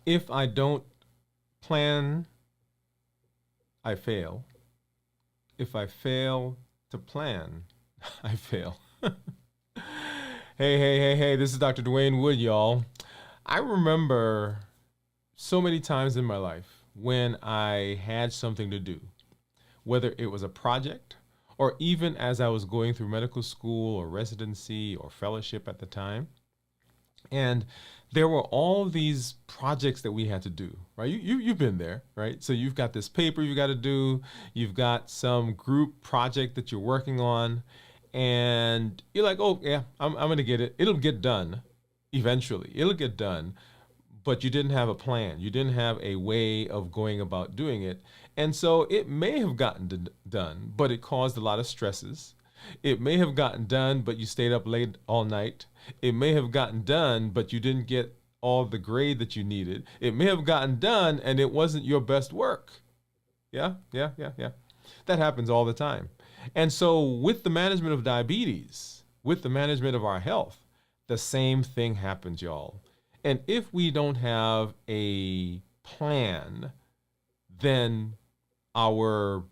If I don't plan, I fail. If I fail to plan, I fail. Hey, this is Dr. Dwain Woode, y'all. I remember so many times in my life when I had something to do, whether it was a project or even as I was going through medical school or residency or fellowship at the time. And there were all these projects that we had to do, right? You've been there, right? So you've got this paper you got to do, you've got some group project that you're working on, and you're like, oh, yeah, I'm going to get it. It'll get done eventually, it'll get done. But you didn't have a plan, you didn't have a way of going about doing it. And so it may have gotten done, but it caused a lot of stresses. It may have gotten done, but you stayed up late all night. It may have gotten done, but you didn't get all the grade that you needed. It may have gotten done and it wasn't your best work. Yeah. That happens all the time. And so, with the management of diabetes, with the management of our health, the same thing happens, y'all. And if we don't have a plan, then our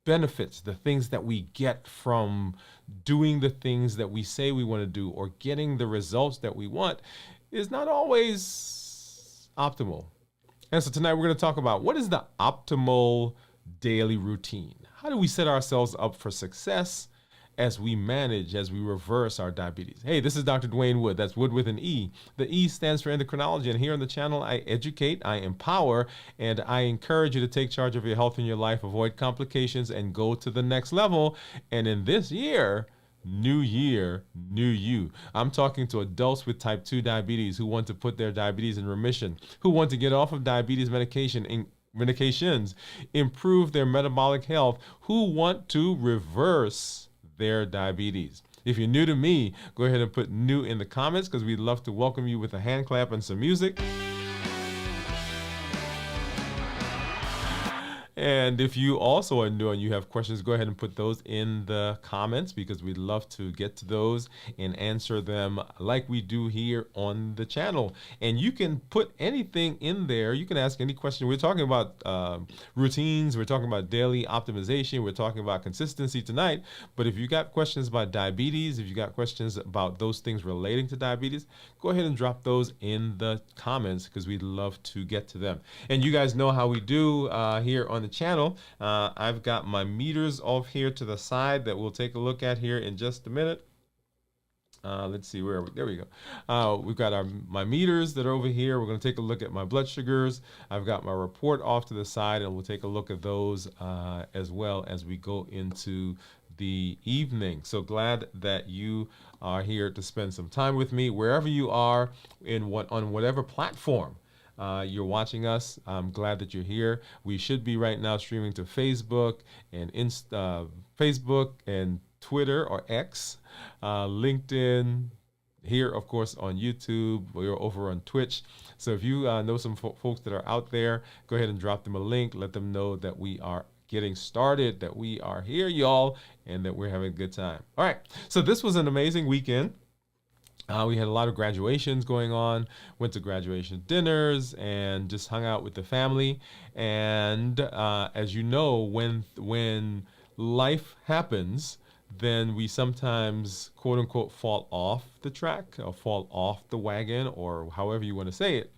benefits, the things that we get from doing the things that we say we want to do or getting the results that we want, is not always optimal. And so tonight we're going to talk about what is the optimal daily routine. How do we set ourselves up for success as we manage, as we reverse our diabetes? Hey, this is Dr. Dwain Woode. That's Wood with an E. The E stands for endocrinology. And here on the channel, I educate, I empower, and I encourage you to take charge of your health and your life, avoid complications, and go to the next level. And in this year, new year, new you. I'm talking to adults with type 2 diabetes who want to put their diabetes in remission, who want to get off of diabetes medications, improve their metabolic health, who want to reverse their diabetes. If you're new to me, go ahead and put new in the comments because we'd love to welcome you with a hand clap and some music. And if you also are new and you have questions, go ahead and put those in the comments because we'd love to get to those and answer them like we do here on the channel. And you can put anything in there. You can ask any question. We're talking about routines. We're talking about daily optimization. We're talking about consistency tonight. But if you got questions about diabetes, if you got questions about those things relating to diabetes, go ahead and drop those in the comments because we'd love to get to them. And you guys know how we do here on the channel. I've got my meters off here to the side that we'll take a look at here in just a minute. Let's see, where are we? There we go. We've got my meters that are over here. We're going to take a look at my blood sugars. I've got my report off to the side, and we'll take a look at those as well as we go into the evening. So glad that you are here to spend some time with me wherever you are on whatever platform you're watching us. I'm glad that you're here. We should be right now streaming to Facebook and Facebook and Twitter or X, LinkedIn, here of course on YouTube. We're over on Twitch. So if you know some folks that are out there, go ahead and drop them a link. Let them know that we are getting started, that we are here, y'all, and that we're having a good time. All right. So this was an amazing weekend. We had a lot of graduations going on, went to graduation dinners, and just hung out with the family. And as you know, when life happens, then we sometimes, quote unquote, fall off the track or fall off the wagon, or however you want to say it.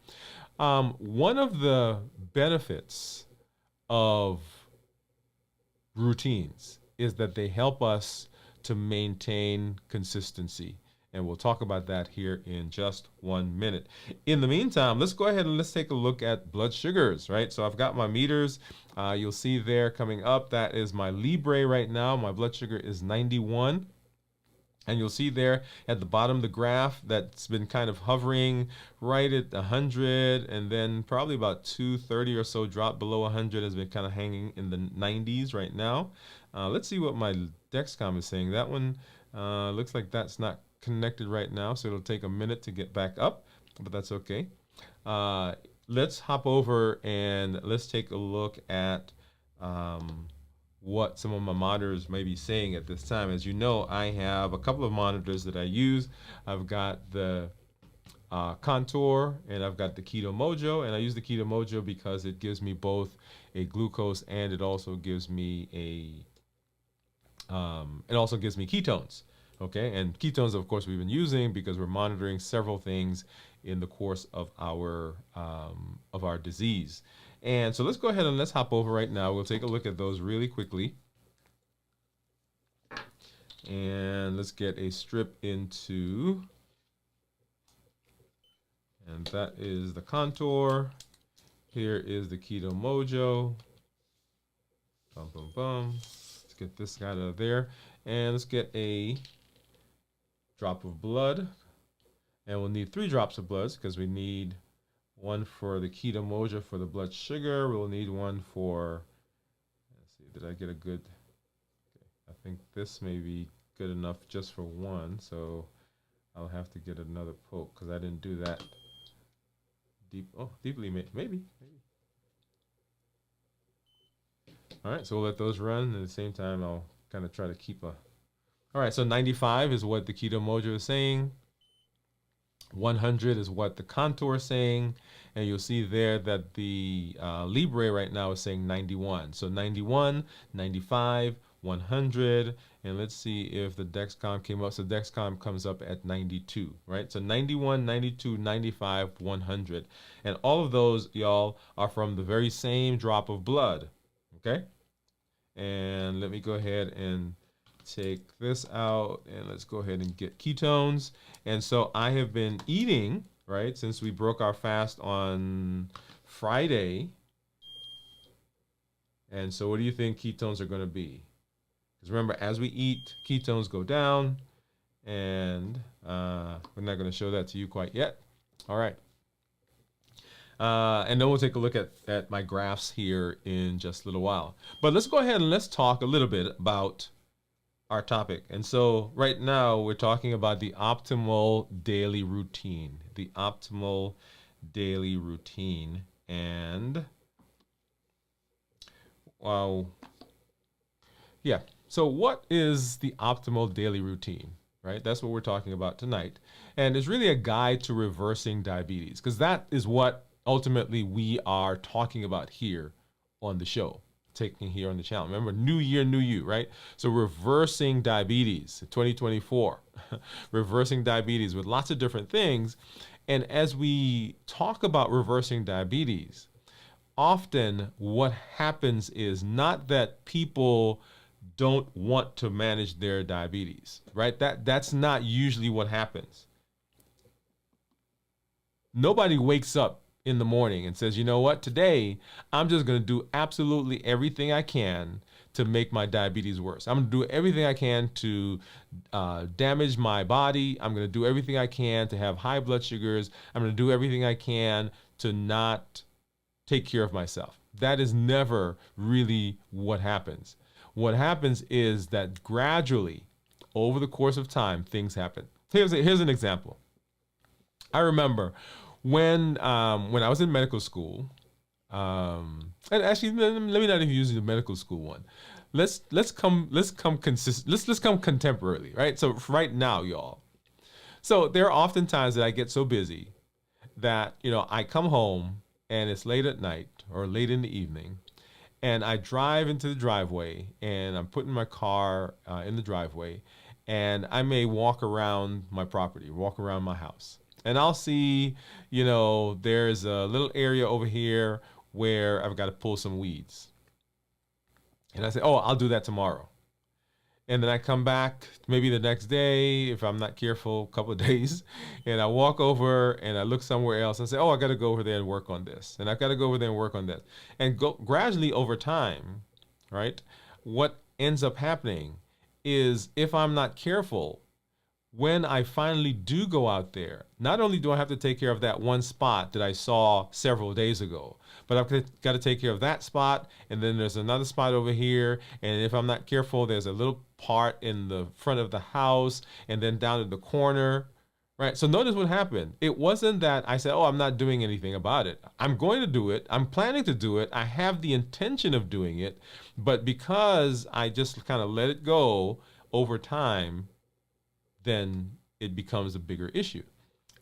One of the benefits of routines is that they help us to maintain consistency. And we'll talk about that here in just 1 minute. In the meantime, let's go ahead and let's take a look at blood sugars, right? So I've got my meters. You'll see there coming up, that is my Libre right now. My blood sugar is 91. And you'll see there at the bottom of the graph that's been kind of hovering right at 100, and then probably about 230 or so drop below 100, has been kind of hanging in the 90s right now. Let's see what my Dexcom is saying. That one looks like that's not connected right now, so it'll take a minute to get back up, but that's okay. Let's hop over and let's take a look at what some of my monitors may be saying at this time. As you know, I have a couple of monitors that I use. I've got the contour, and I've got the Keto Mojo, and I use the Keto Mojo because it gives me both a glucose and it also gives me ketones. Okay, and ketones, of course, we've been using because we're monitoring several things in the course of our disease. And so let's go ahead and let's hop over right now. We'll take a look at those really quickly. And let's get a strip into, and that is the contour. Here is the Keto Mojo. Boom, boom, boom. Let's get this guy out of there. And let's get a drop of blood. And we'll need 3 drops of blood because we need one for the Keto Mojo for the blood sugar. We'll need one for, let's see, did I get a good, okay, I think this may be good enough just for one. So I'll have to get another poke because I didn't do that deeply, maybe. All right, so we'll let those run. And at the same time, I'll kind of try to keep a, all right, so 95 is what the Keto Mojo is saying. 100 is what the contour is saying. And you'll see there that the Libre right now is saying 91. So 91, 95, 100. And let's see if the Dexcom came up. So Dexcom comes up at 92, right? So 91, 92, 95, 100. And all of those, y'all, are from the very same drop of blood, okay? And let me go ahead and take this out, and let's go ahead and get ketones. And so I have been eating, right, since we broke our fast on Friday. And so what do you think ketones are going to be? Because remember, as we eat, ketones go down, and we're not going to show that to you quite yet. All right. And then we'll take a look at my graphs here in just a little while. But let's go ahead and let's talk a little bit about our topic. And so right now we're talking about the optimal daily routine. The optimal daily routine. And wow. Yeah. So what is the optimal daily routine, right? That's what we're talking about tonight. And it's really a guide to reversing diabetes, because that is what ultimately we are talking about here on the show, taking here on the channel. Remember, new year, new you, right? So reversing diabetes, 2024, reversing diabetes with lots of different things. And as we talk about reversing diabetes, often what happens is not that people don't want to manage their diabetes, right? That's not usually what happens. Nobody wakes up in the morning and says, you know what, today I'm just going to do absolutely everything I can to make my diabetes worse. I'm going to do everything I can to damage my body. I'm going to do everything I can to have high blood sugars. I'm going to do everything I can to not take care of myself. That is never really what happens. What happens is that gradually, over the course of time, things happen. Here's an example. I remember when I was in medical school, and actually let me not even use the medical school one. Let's come contemporarily, right? So right now, y'all. So there are often times that I get so busy that, you know, I come home and it's late at night or late in the evening, and I drive into the driveway and I'm putting my car in the driveway, and I may walk around my property, walk around my house. And I'll see, you know, there's a little area over here where I've got to pull some weeds. And I say, oh, I'll do that tomorrow. And then I come back maybe the next day, if I'm not careful, a couple of days, and I walk over and I look somewhere else and say, oh, I got to go over there and work on this. And I've got to go over there and work on this. And gradually over time, right, what ends up happening is if I'm not careful, when I finally do go out there, not only do I have to take care of that one spot that I saw several days ago, but I've got to take care of that spot, and then there's another spot over here, and if I'm not careful, there's a little part in the front of the house, and then down in the corner, right? So notice what happened. It wasn't that I said, oh, I'm not doing anything about it. I'm going to do it. I'm planning to do it. I have the intention of doing it, but because I just kind of let it go over time, then it becomes a bigger issue.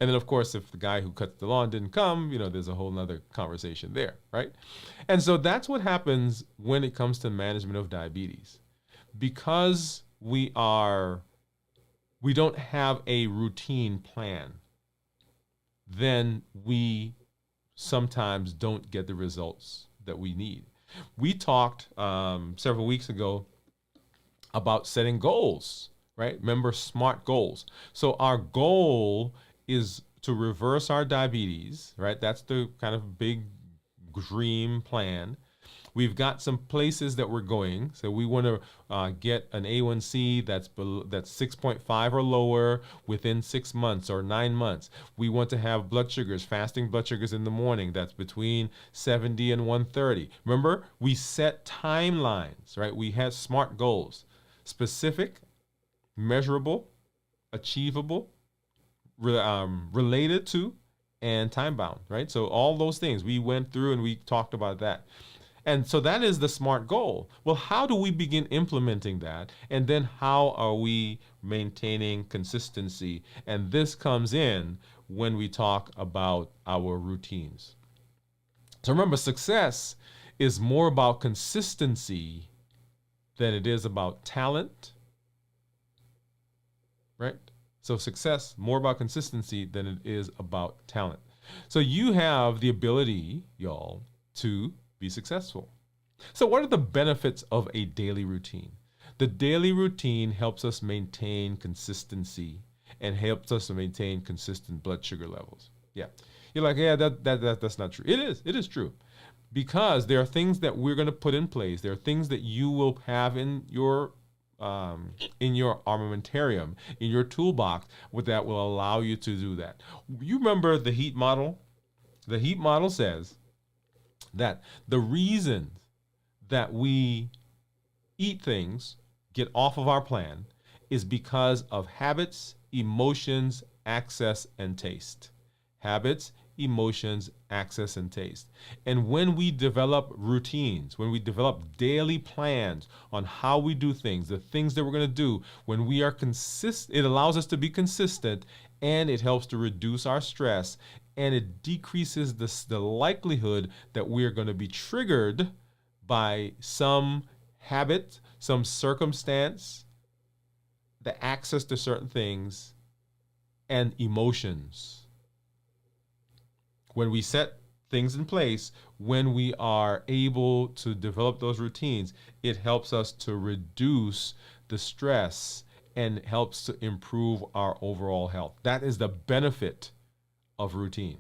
And then, of course, if the guy who cuts the lawn didn't come, there's a whole nother conversation there, right? And so that's what happens when it comes to management of diabetes. Because we don't have a routine plan, then we sometimes don't get the results that we need. We talked several weeks ago about setting goals, right? Remember, SMART goals. So our goal is to reverse our diabetes, right? That's the kind of big dream plan. We've got some places that we're going. So we want to get an A1C that's 6.5 or lower within 6 months or 9 months. We want to have blood sugars, fasting blood sugars in the morning that's between 70 and 130. Remember, we set timelines, right? We have SMART goals: specific, measurable, achievable, related to, and time bound, right? So all those things we went through and we talked about that. And so that is the SMART goal. Well, how do we begin implementing that? And then how are we maintaining consistency? And this comes in when we talk about our routines. So remember, success is more about consistency than it is about talent, right? So success, more about consistency than it is about talent. So you have the ability, y'all, to be successful. So what are the benefits of a daily routine? The daily routine helps us maintain consistency and helps us to maintain consistent blood sugar levels. Yeah. You're like, yeah, that's not true. It is true. Because there are things that we're going to put in place. There are things that you will have in your armamentarium, in your toolbox, that will allow you to do that. You remember the heat model? The heat model says that the reason that we eat things, get off of our plan, is because of habits, emotions, access, and taste. Habits, emotions, access, and taste. And when we develop routines, when we develop daily plans on how we do things, the things that we're going to do, when we are consistent, it allows us to be consistent, and it helps to reduce our stress, and it decreases the likelihood that we're going to be triggered by some habit, some circumstance, the access to certain things, and emotions. When we set things in place, when we are able to develop those routines, it helps us to reduce the stress and helps to improve our overall health. That is the benefit of routine.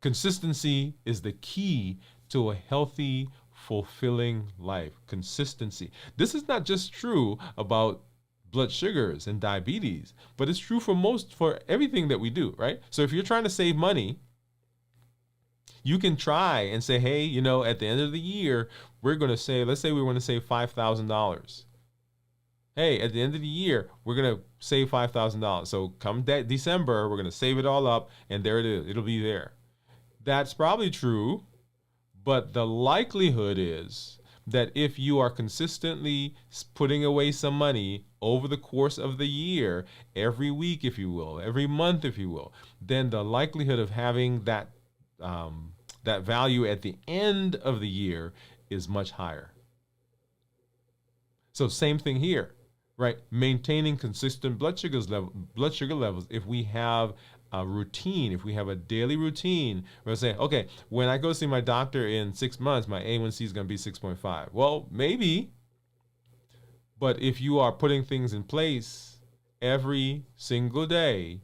Consistency is the key to a healthy, fulfilling life. Consistency. This is not just true about blood sugars and diabetes, but it's true for everything that we do, right? So if you're trying to save money, you can try and say, hey, at the end of the year, we're going to say, let's say we want to save $5,000. Hey, at the end of the year, we're going to save $5,000. So come December, we're going to save it all up, and there it is. It'll be there. That's probably true, but the likelihood is that if you are consistently putting away some money over the course of the year, every week, if you will, every month, if you will, then the likelihood of having that value at the end of the year is much higher. So same thing here, right? Maintaining consistent blood sugar levels. If we have a routine, if we have a daily routine, we'll say, okay, when I go see my doctor in 6 months, my A1C is going to be 6.5. Well, maybe, but if you are putting things in place every single day,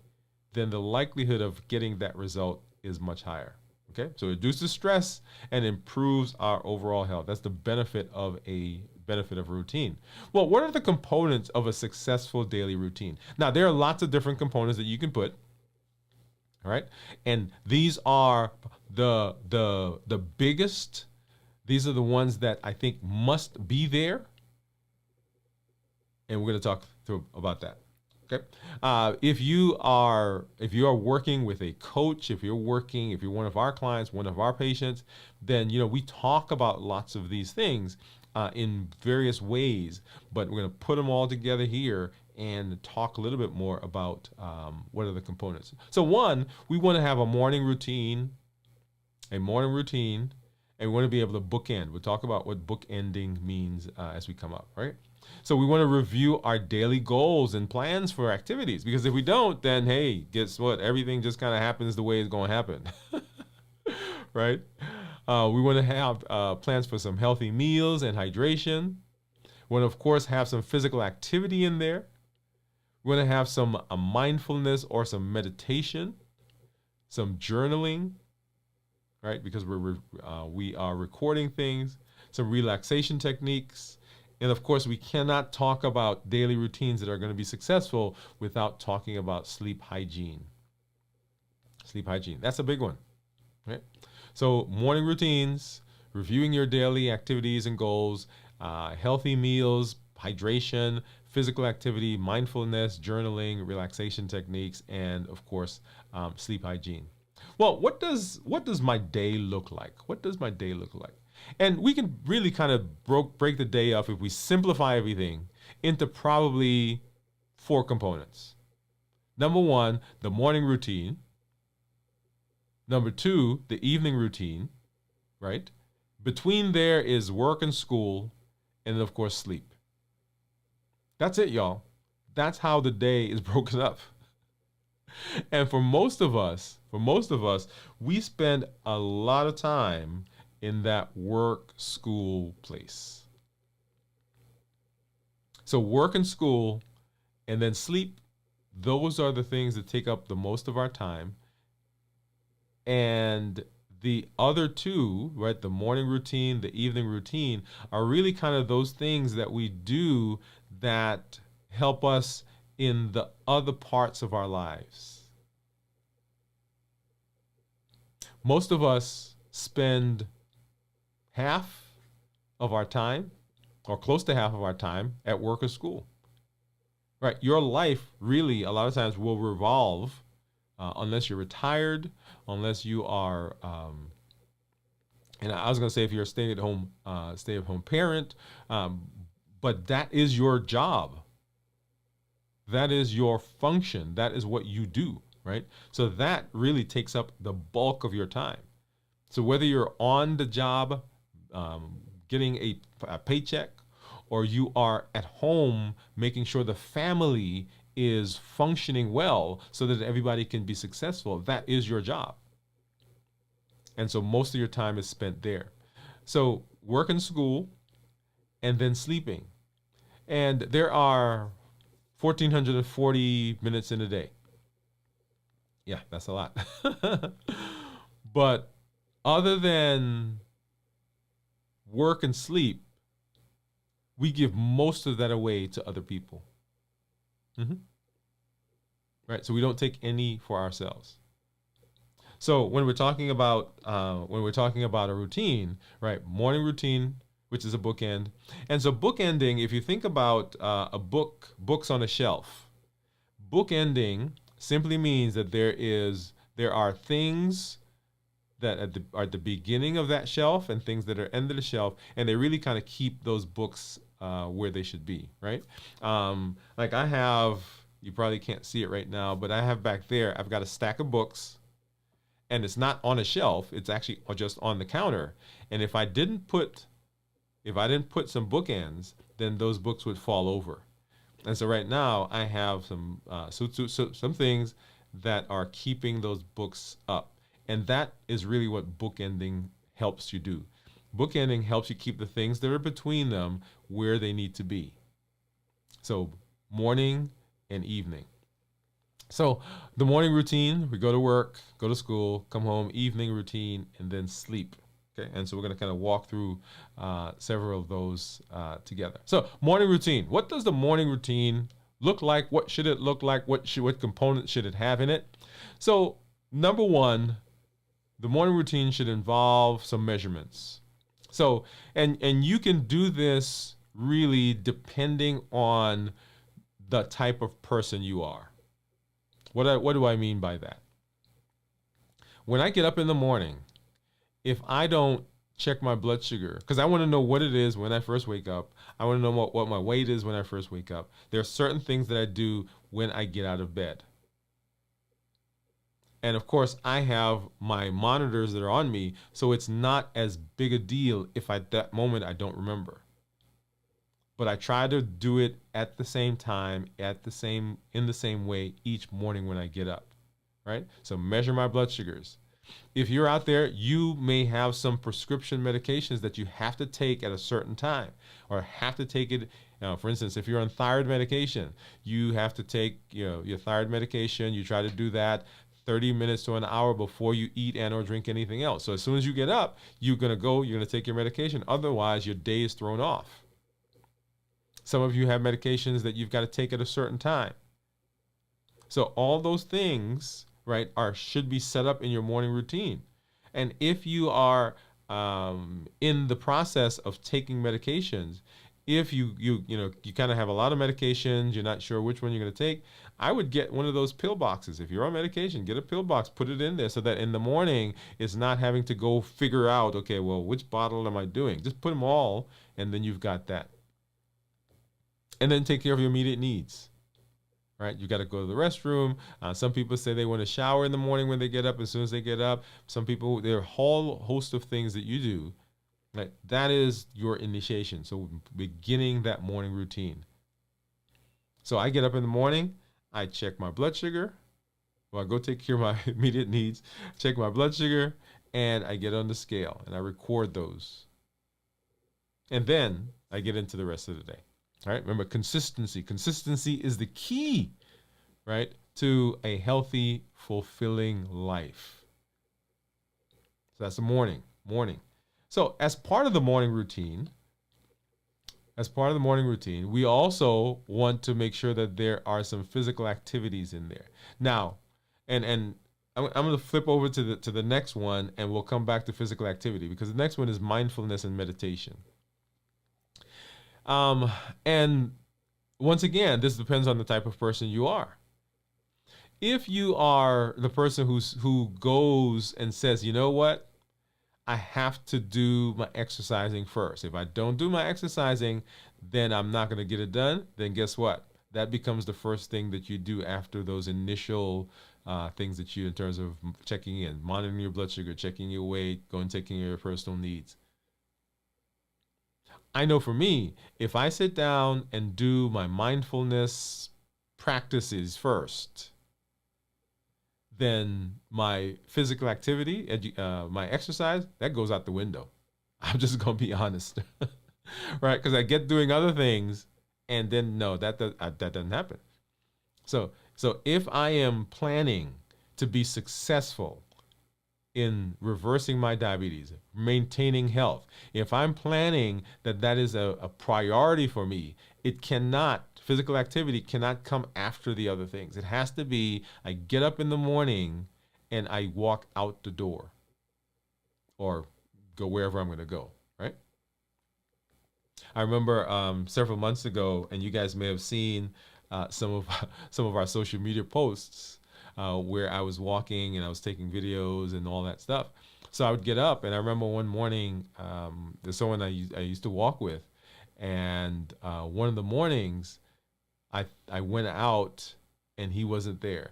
then the likelihood of getting that result is much higher. Okay, so it reduces stress and improves our overall health. That's the benefit of routine. Well, what are the components of a successful daily routine? Now, there are lots of different components that you can put. All right, and these are the biggest. These are the ones that I think must be there, and we're going to talk about that. Okay, if you are working with a coach, if you're one of our clients, one of our patients, then we talk about lots of these things in various ways, but we're going to put them all together here and talk a little bit more about what are the components. So one, we want to have a morning routine, and we want to be able to bookend. We'll talk about what bookending means as we come up, right? So we want to review our daily goals and plans for activities, because if we don't, then hey, guess what? Everything just kind of happens the way it's going to happen, right? We want to have plans for some healthy meals and hydration. We want to, of course, have some physical activity in there. We want to have some mindfulness or some meditation, some journaling, right? Because we are recording things, some relaxation techniques. And of course, we cannot talk about daily routines that are going to be successful without talking about sleep hygiene. Sleep hygiene, that's a big one, right? So morning routines, reviewing your daily activities and goals, healthy meals, hydration, physical activity, mindfulness, journaling, relaxation techniques, and of course, sleep hygiene. Well, what does my day look like? What does my day look like? And we can really kind of break the day up if we simplify everything into probably 4 components. Number 1, the morning routine. Number 2, the evening routine, right? Between there is work and school, and then of course sleep. That's it, y'all. That's how the day is broken up. And for most of us, we spend a lot of time in that work school place. So work and school and then sleep, those are the things that take up the most of our time. And the other 2, right, the morning routine, the evening routine, are really kind of those things that we do that help us in the other parts of our lives. Most of us spend half of our time, or close to half of our time, at work or school. Right? Your life really, a lot of times, will revolve, unless you're retired, unless you are, and I was going to say if you're a stay-at-home parent, but that is your job. That is your function. That is what you do, right? So that really takes up the bulk of your time. So whether you're on the job, getting a paycheck, or you are at home making sure the family is functioning well so that everybody can be successful, that is your job. And so most of your time is spent there. So work and school, and then sleeping. And there are 1,440 minutes in a day. Yeah, that's a lot. But other than work and sleep, we give most of that away to other people. Right? So we don't take any for ourselves. So when we're talking about a routine, right? Morning routine, which is a bookend. And so bookending, if you think about books on a shelf, bookending simply means that there are things that are at the beginning of that shelf and things that are end of the shelf, and they really kind of keep those books where they should be, right? Like I have, you probably can't see it right now, but I have back there, I've got a stack of books, and it's not on a shelf, it's actually just on the counter. And if I didn't put some bookends, then those books would fall over. And so right now I have some things that are keeping those books up. And that is really what bookending helps you do. Bookending helps you keep the things that are between them where they need to be. So morning and evening. So the morning routine, we go to work, go to school, come home, evening routine, and then sleep. Okay, and so we're going to kind of walk through several of those together. So morning routine. What does the morning routine look like? What should it look like? What components should it have in it? So number 1, the morning routine should involve some measurements. So, and you can do this really depending on the type of person you are. What do I mean by that? When I get up in the morning, if I don't check my blood sugar because I want to know what it is when I first wake up. I want to know what my weight is when I first wake up. There are certain things that I do when I get out of bed. And of course, I have my monitors that are on me, so it's not as big a deal if at that moment I don't remember. But I try to do it at the same time, in the same way each morning when I get up, right? So measure my blood sugars. If you're out there, you may have some prescription medications that you have to take at a certain time or have to take it. For instance, if you're on thyroid medication, you have to take your thyroid medication. You try to do that 30 minutes to an hour before you eat and or drink anything else. So as soon as you get up, you're going to take your medication. Otherwise, your day is thrown off. Some of you have medications that you've got to take at a certain time. So all those things, right, should be set up in your morning routine. And if you are in the process of taking medications, if you kind of have a lot of medications, you're not sure which one you're going to take, I would get one of those pill boxes. If you're on medication, get a pill box, put it in there so that in the morning it's not having to go figure out, okay, well, which bottle am I doing? Just put them all, and then you've got that. And then take care of your immediate needs. Right, you got to go to the restroom. Some people say they want to shower in the morning when they get up. As soon as they get up, some people, there are a whole host of things that you do. Right, that is your initiation. So beginning that morning routine. So I get up in the morning. I check my blood sugar. Well, I go take care of my immediate needs. Check my blood sugar, and I get on the scale and I record those. And then I get into the rest of the day. All right, remember consistency. Consistency is the key, right, to a healthy, fulfilling life. So that's the morning. So as part of the morning routine, we also want to make sure that there are some physical activities in there. Now, and I'm going to flip over to the next one, and we'll come back to physical activity because the next one is mindfulness and meditation. And once again, this depends on the type of person you are. If you are the person who goes and says, you know what, I have to do my exercising first. If I don't do my exercising, then I'm not going to get it done. Then guess what? That becomes the first thing that you do after those initial things that you, in terms of checking in, monitoring your blood sugar, checking your weight, going taking your personal needs. I know for me, if I sit down and do my mindfulness practices first, then my physical activity, my exercise, that goes out the window. I'm just going to be honest, right? Because I get doing other things, and then no, that doesn't happen. So if I am planning to be successful in reversing my diabetes, maintaining health, if I'm planning that is a priority for me, physical activity cannot come after the other things. It has to be, I get up in the morning and I walk out the door or go wherever I'm going to go, right? I remember several months ago, and you guys may have seen some of our social media posts where I was walking and I was taking videos and all that stuff. So I would get up, and I remember one morning, there's someone I used to walk with, and one of the mornings, I went out and he wasn't there.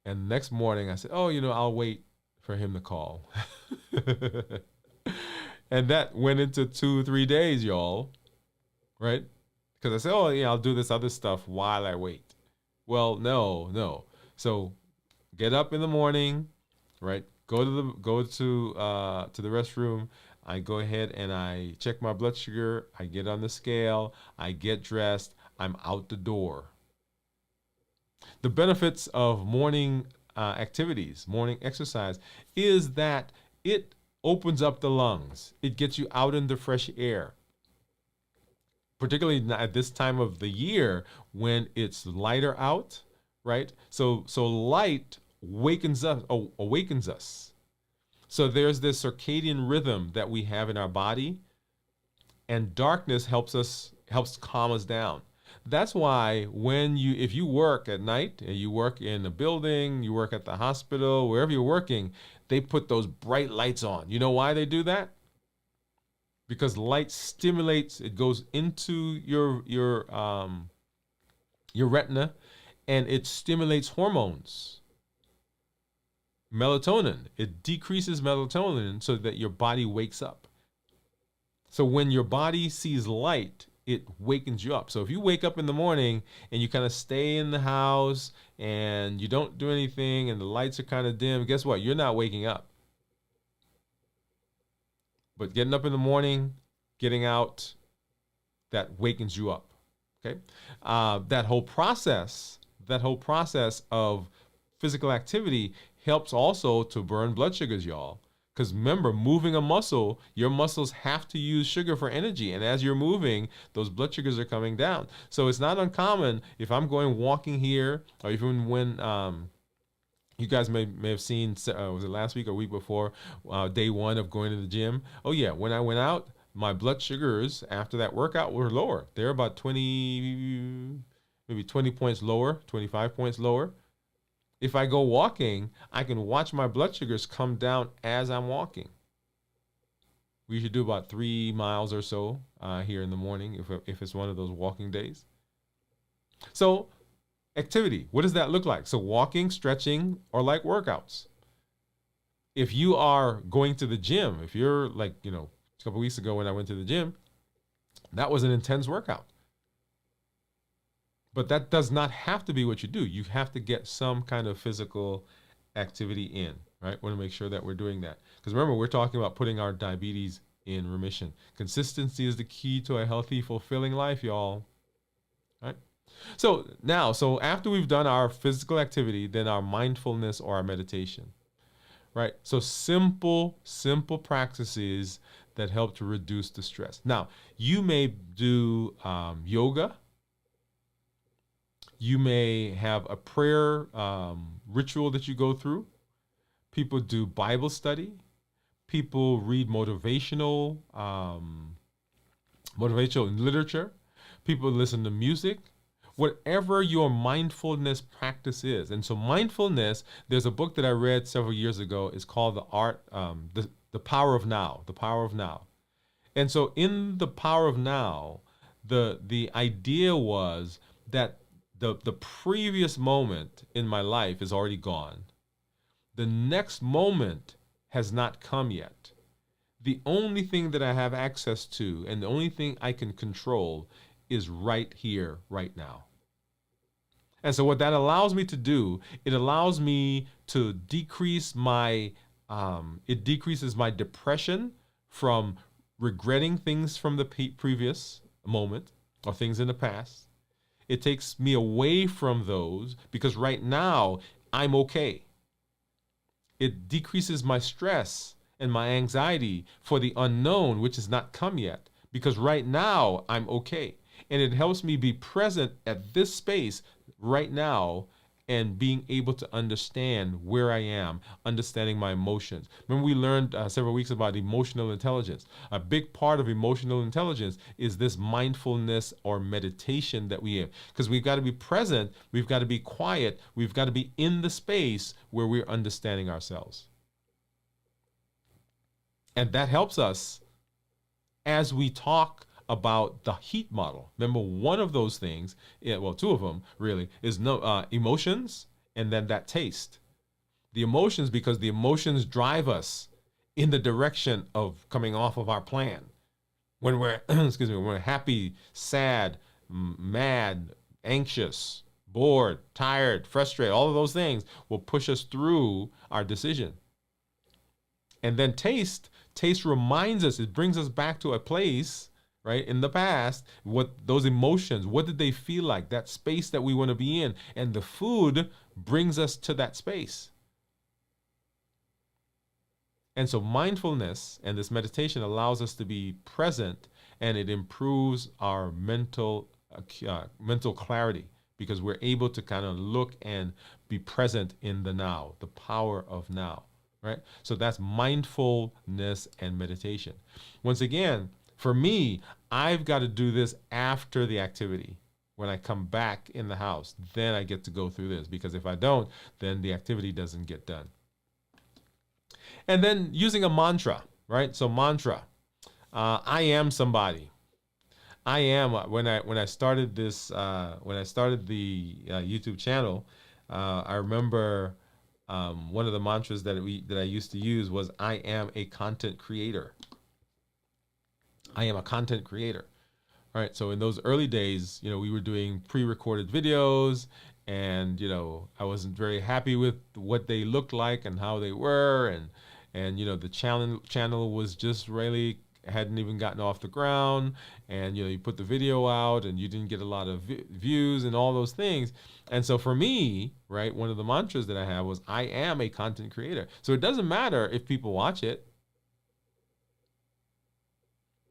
And the next morning I said, I'll wait for him to call. And that went into 2-3 days, y'all, right? Because I said, I'll do this other stuff while I wait. Well, no. So get up in the morning, right? Go to the restroom. I go ahead and I check my blood sugar. I get on the scale. I get dressed. I'm out the door. The benefits of morning activities, morning exercise, is that it opens up the lungs. It gets you out in the fresh air. Particularly at this time of the year when it's lighter out, right? So light awakens us. So there's this circadian rhythm that we have in our body, and darkness helps calm us down. That's why if you work at night and you work in a building, you work at the hospital, wherever you're working, they put those bright lights on. You know why they do that? Because light stimulates, it goes into your retina, and it stimulates hormones. Melatonin. It decreases melatonin so that your body wakes up. So when your body sees light, it wakens you up. So if you wake up in the morning and you kind of stay in the house and you don't do anything and the lights are kind of dim, guess what? You're not waking up. But getting up in the morning, getting out, that wakens you up. Okay, that whole process of physical activity helps also to burn blood sugars, y'all. Because remember, moving a muscle, your muscles have to use sugar for energy. And as you're moving, those blood sugars are coming down. So it's not uncommon if I'm going walking here, or even when you guys may have seen, was it last week or week before, day one of going to the gym? Oh yeah, when I went out, my blood sugars after that workout were lower. They're about 20, maybe 20 points lower, 25 points lower. If I go walking, I can watch my blood sugars come down as I'm walking. We should do about 3 miles or so here in the morning if it's one of those walking days. So activity, what does that look like? So walking, stretching, or like workouts. If you are going to the gym, if you're like, a couple weeks ago when I went to the gym, that was an intense workout. But that does not have to be what you do. You have to get some kind of physical activity in, right? We want to make sure that we're doing that. Because remember, we're talking about putting our diabetes in remission. Consistency is the key to a healthy, fulfilling life, y'all. Right? So after we've done our physical activity, then our mindfulness or our meditation, right? So simple practices that help to reduce the stress. Now, you may do yoga. You may have a prayer ritual that you go through. People do Bible study. People read motivational literature. People listen to music. Whatever your mindfulness practice is. And so mindfulness, there's a book that I read several years ago. It's called The Power of Now. The Power of Now. And so in The Power of Now, the idea was that the previous moment in my life is already gone. The next moment has not come yet. The only thing that I have access to and the only thing I can control is right here, right now. And so what that allows me to do, it allows me to decrease it decreases my depression from regretting things from the previous moment or things in the past. It takes me away from those because right now I'm okay. It decreases my stress and my anxiety for the unknown, which has not come yet, because right now I'm okay. And it helps me be present at this space right now and being able to understand where I am, understanding my emotions. Remember, we learned several weeks about emotional intelligence. A big part of emotional intelligence is this mindfulness or meditation that we have. Because we've got to be present, we've got to be quiet, we've got to be in the space where we're understanding ourselves. And that helps us as we talk about the heat model. Remember, one of those things, two of them really, is emotions and then that taste. The emotions, because the emotions drive us in the direction of coming off of our plan. When we're, when we're happy, sad, mad, anxious, bored, tired, frustrated, all of those things will push us through our decision. And then taste reminds us, it brings us back to a place, right, in the past, what those emotions, what did they feel like, that space that we want to be in, and the food brings us to that space. And so mindfulness and this meditation allows us to be present, and it improves our mental clarity, because we're able to kind of look and be present in the now, the power of now, right? So that's mindfulness and meditation. Once again, for me, I've got to do this after the activity. When I come back in the house, then I get to go through this, because if I don't, then the activity doesn't get done. And then using a mantra, right? So mantra, I am somebody. I am when I started this when I started the YouTube channel, I remember one of the mantras that I used to use was, I am a content creator. I am a content creator. All right. So in those early days, we were doing pre-recorded videos, and I wasn't very happy with what they looked like and how they were, and the channel was just really hadn't even gotten off the ground, and you put the video out and you didn't get a lot of views and all those things. And so for me, right, one of the mantras that I have was, I am a content creator. So it doesn't matter if people watch it.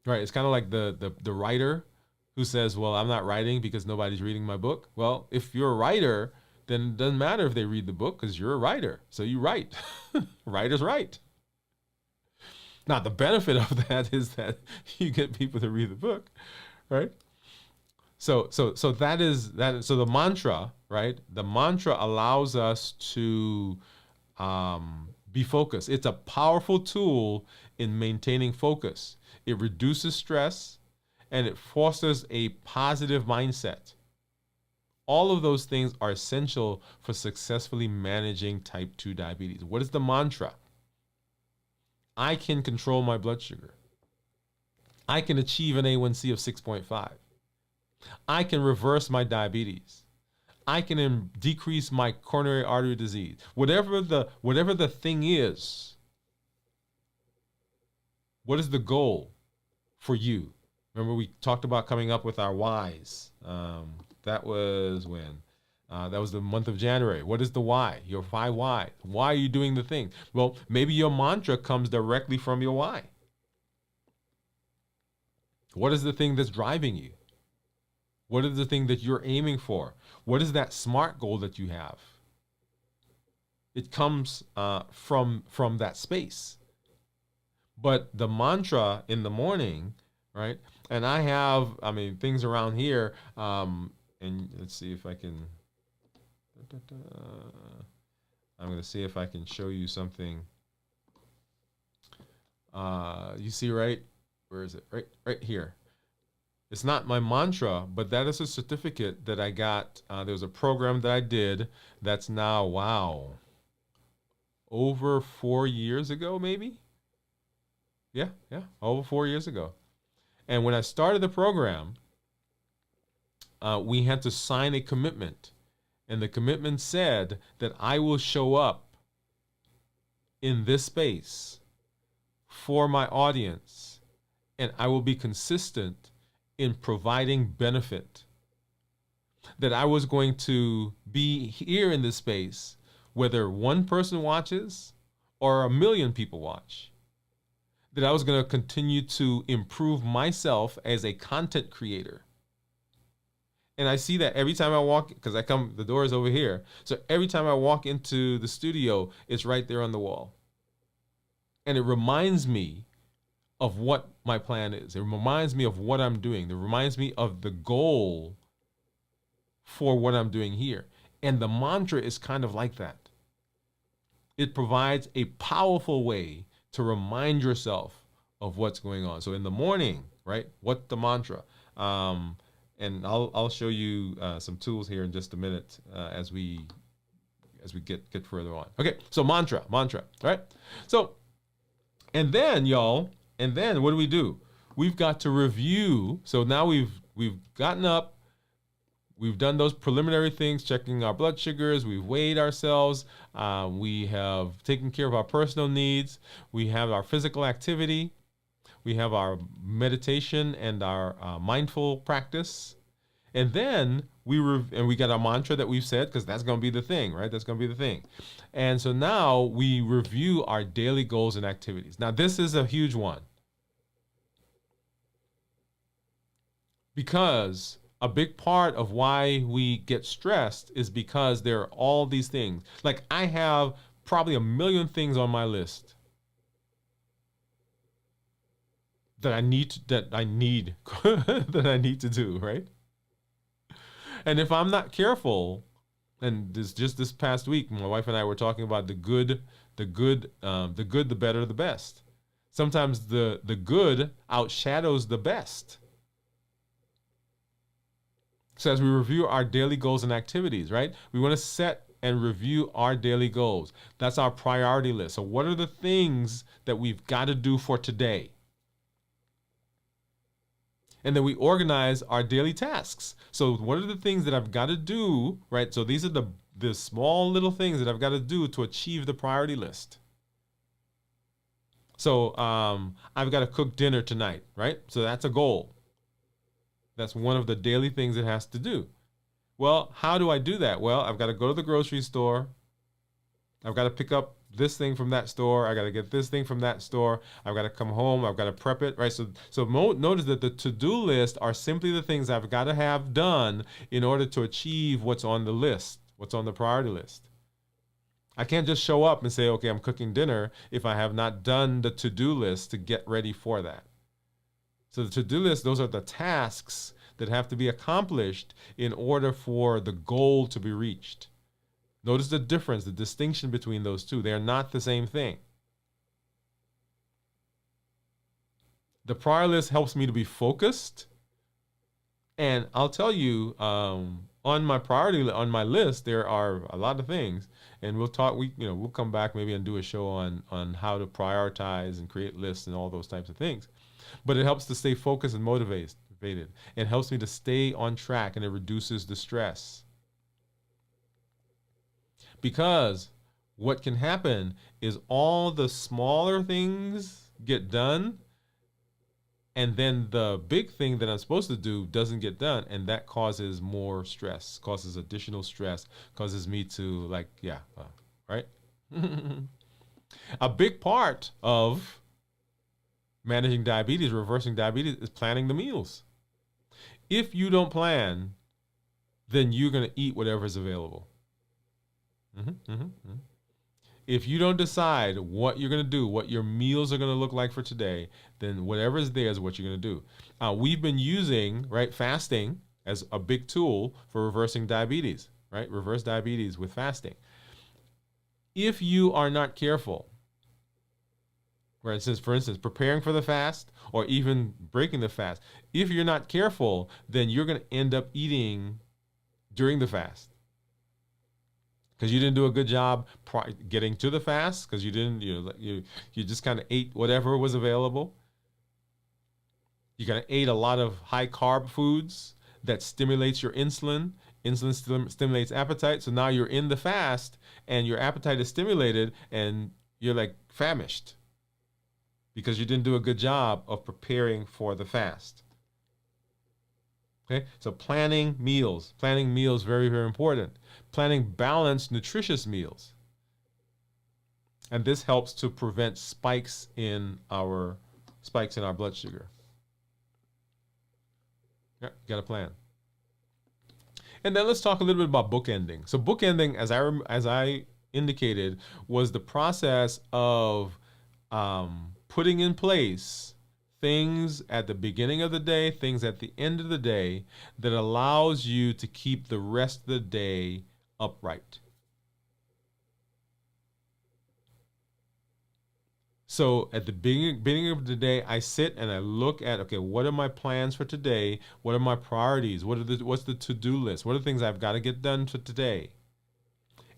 Right. It's kind of like the writer who says, well, I'm not writing because nobody's reading my book. Well, if you're a writer, then it doesn't matter if they read the book, because you're a writer. So you write. Writers write. Now, the benefit of that is that you get people to read the book, right? So that is that. So the mantra, right? The mantra allows us to be focused. It's a powerful tool in maintaining focus. It reduces stress, and it fosters a positive mindset. All of those things are essential for successfully managing type 2 diabetes. What is the mantra? I can control my blood sugar. I can achieve an A1C of 6.5. I can reverse my diabetes. I can decrease my coronary artery disease. Whatever the thing is, what is the goal for you? Remember, we talked about coming up with our whys. That was when? That was the month of January. What is the why? Your why? Why are you doing the thing? Well, maybe your mantra comes directly from your why. What is the thing that's driving you? What is the thing that you're aiming for? What is that SMART goal that you have? It comes from that space. But the mantra in the morning, right? And I have, things around here, and let's see if I can, I'm going to see if I can show you something. You see, right? Where is it? Right here. It's not my mantra, but that is a certificate that I got. There was a program that I did that's now, wow, over 4 years ago, maybe? Yeah, over 4 years ago. And when I started the program, we had to sign a commitment. And the commitment said that I will show up in this space for my audience, and I will be consistent in providing benefit. That I was going to be here in this space, whether one person watches or 1 million people watch. That I was going to continue to improve myself as a content creator. And I see that every time I walk, because the door is over here. So every time I walk into the studio, it's right there on the wall. And it reminds me of what my plan is. It reminds me of what I'm doing. It reminds me of the goal for what I'm doing here. And the mantra is kind of like that. It provides a powerful way to remind yourself of what's going on. So in the morning, right? What's the mantra? And I'll show you some tools here in just a minute as we get further on. Okay, so mantra, right? So, and then what do? We've got to review. So now we've gotten up, we've done those preliminary things, checking our blood sugars, we've weighed ourselves, we have taken care of our personal needs, we have our physical activity, we have our meditation and our mindful practice. And then we got our mantra that we've said, because that's going to be the thing, right? That's going to be the thing. And so now we review our daily goals and activities. Now, this is a huge one. Because a big part of why we get stressed is because there are all these things. Like, I have probably 1 million things on my list that I need to do, right? And if I'm not careful, and this past week, my wife and I were talking about the better, the best. Sometimes the good outshadows the best. So as we review our daily goals and activities, right? We want to set and review our daily goals. That's our priority list. So what are the things that we've got to do for today? And then we organize our daily tasks. So what are the things that I've got to do, right? So these are the small little things that I've got to do to achieve the priority list. So I've got to cook dinner tonight, right? So that's a goal. That's one of the daily things it has to do. Well, how do I do that? Well, I've got to go to the grocery store. I've got to pick up this thing from that store. I got to get this thing from that store. I've got to come home. I've got to prep it, right? So notice that the to-do list are simply the things I've got to have done in order to achieve what's on the list, what's on the priority list. I can't just show up and say, okay, I'm cooking dinner if I have not done the to-do list to get ready for that. So the to-do list, those are the tasks that have to be accomplished in order for the goal to be reached. Notice the difference, the distinction between those two. They are not the same thing. The prior list helps me to be focused. And I'll tell you, on my list, there are a lot of things. And we'll come back maybe and do a show on how to prioritize and create lists and all those types of things. But it helps to stay focused and motivated. It helps me to stay on track, and it reduces the stress. Because what can happen is all the smaller things get done, and then the big thing that I'm supposed to do doesn't get done, and that causes more stress, causes additional stress, causes me to right? A big part of managing diabetes, reversing diabetes, is planning the meals. If you don't plan, then you're going to eat whatever's available. If you don't decide what you're going to do, what your meals are going to look like for today, then whatever is there is what you're going to do. We've been using, right, fasting as a big tool for reversing diabetes, right? Reverse diabetes with fasting. If you are not careful, for instance, preparing for the fast or even breaking the fast, if you're not careful, then you're going to end up eating during the fast. Because you didn't do a good job getting to the fast, because you just kind of ate whatever was available. You kind of ate a lot of high carb foods that stimulates your insulin. Insulin stimulates appetite. So now you're in the fast and your appetite is stimulated and you're like famished because you didn't do a good job of preparing for the fast. Okay, so planning meals, very, very important. Planning balanced, nutritious meals. And this helps to prevent spikes in our blood sugar. Yeah, you got a plan. And then let's talk a little bit about bookending. So bookending, as I indicated, was the process of putting in place things at the beginning of the day, things at the end of the day that allows you to keep the rest of the day upright. So at the beginning of the day, I sit and I look at, okay, what are my plans for today? What are my priorities? What's the to-do list? What are the things I've got to get done for today?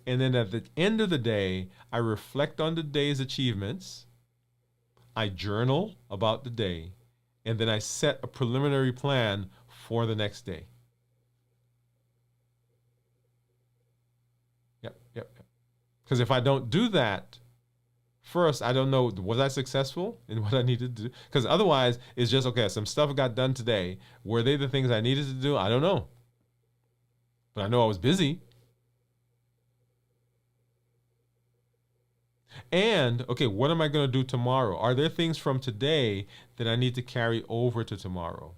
And then at the end of the day, I reflect on the day's achievements. I journal about the day, and then I set a preliminary plan for the next day. Yep. Because if I don't do that, first, I don't know, was I successful in what I needed to do? Because otherwise, it's just, okay, some stuff got done today. Were they the things I needed to do? I don't know. But I know I was busy. And, okay, what am I going to do tomorrow? Are there things from today that I need to carry over to tomorrow?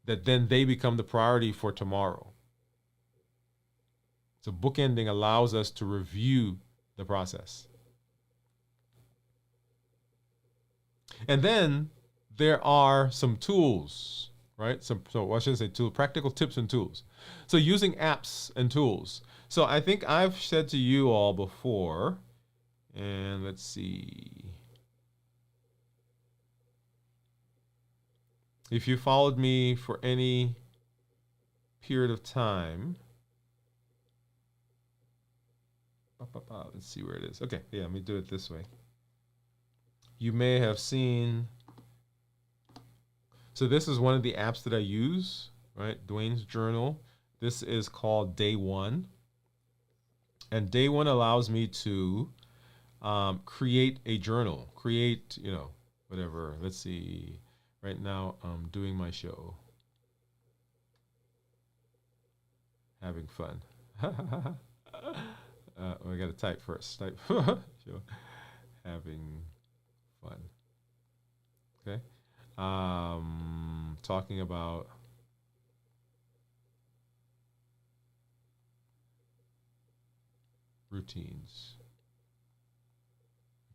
That then they become the priority for tomorrow. So bookending allows us to review the process. And then there are some tools, right? So I shouldn't say tools, practical tips and tools. So using apps and tools. So I think I've said to you all before, and let's see. If you followed me for any period of time, let's see where it is. Okay, yeah, let me do it this way. You may have seen, so this is one of the apps that I use, right? Dwain's Journal. This is called Day One. And Day One allows me to create a journal, create, whatever. Let's see. Right now, I'm doing my show. Having fun. I got to type first. Type show. Having fun. Okay. Talking about routines.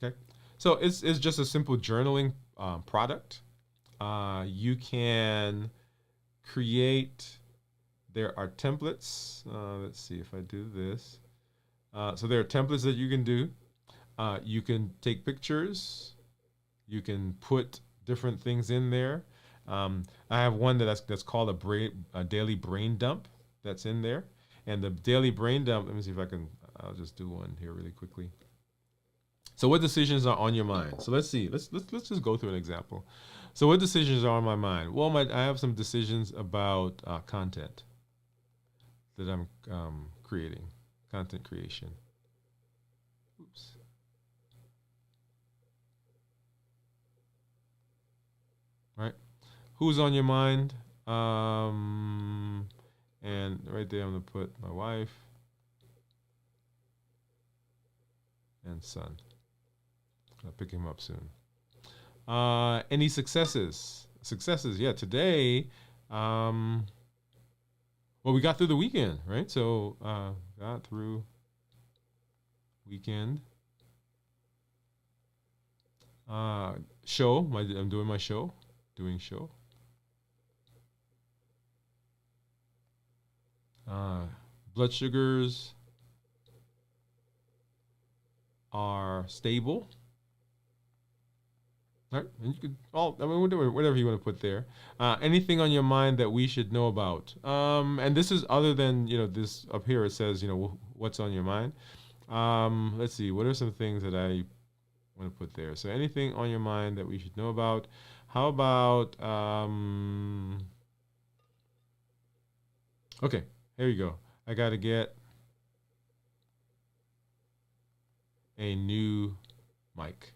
Okay. So it's just a simple journaling product. You can create, there are templates. Let's see if I do this. So there are templates that you can do. You can take pictures. You can put different things in there. I have one that's called a daily brain dump that's in there. And the daily brain dump, let me see if I'll just do one here really quickly. So what decisions are on your mind? So let's see. Let's just go through an example. So what decisions are on my mind? Well, I have some decisions about content that I'm creating, content creation. Oops. Right. Who's on your mind? And right there, I'm gonna put my wife and son. I'll pick him up soon. Any successes? Successes, yeah. Today, well, we got through the weekend, right? So got through weekend. Show. I'm doing my show. Doing show. Blood sugars are stable. All right, and you could whatever you want to put there. Anything on your mind that we should know about? And this is other than this up here. It says what's on your mind. Let's see. What are some things that I want to put there? So anything on your mind that we should know about? How about okay, here you go. I got to get a new mic.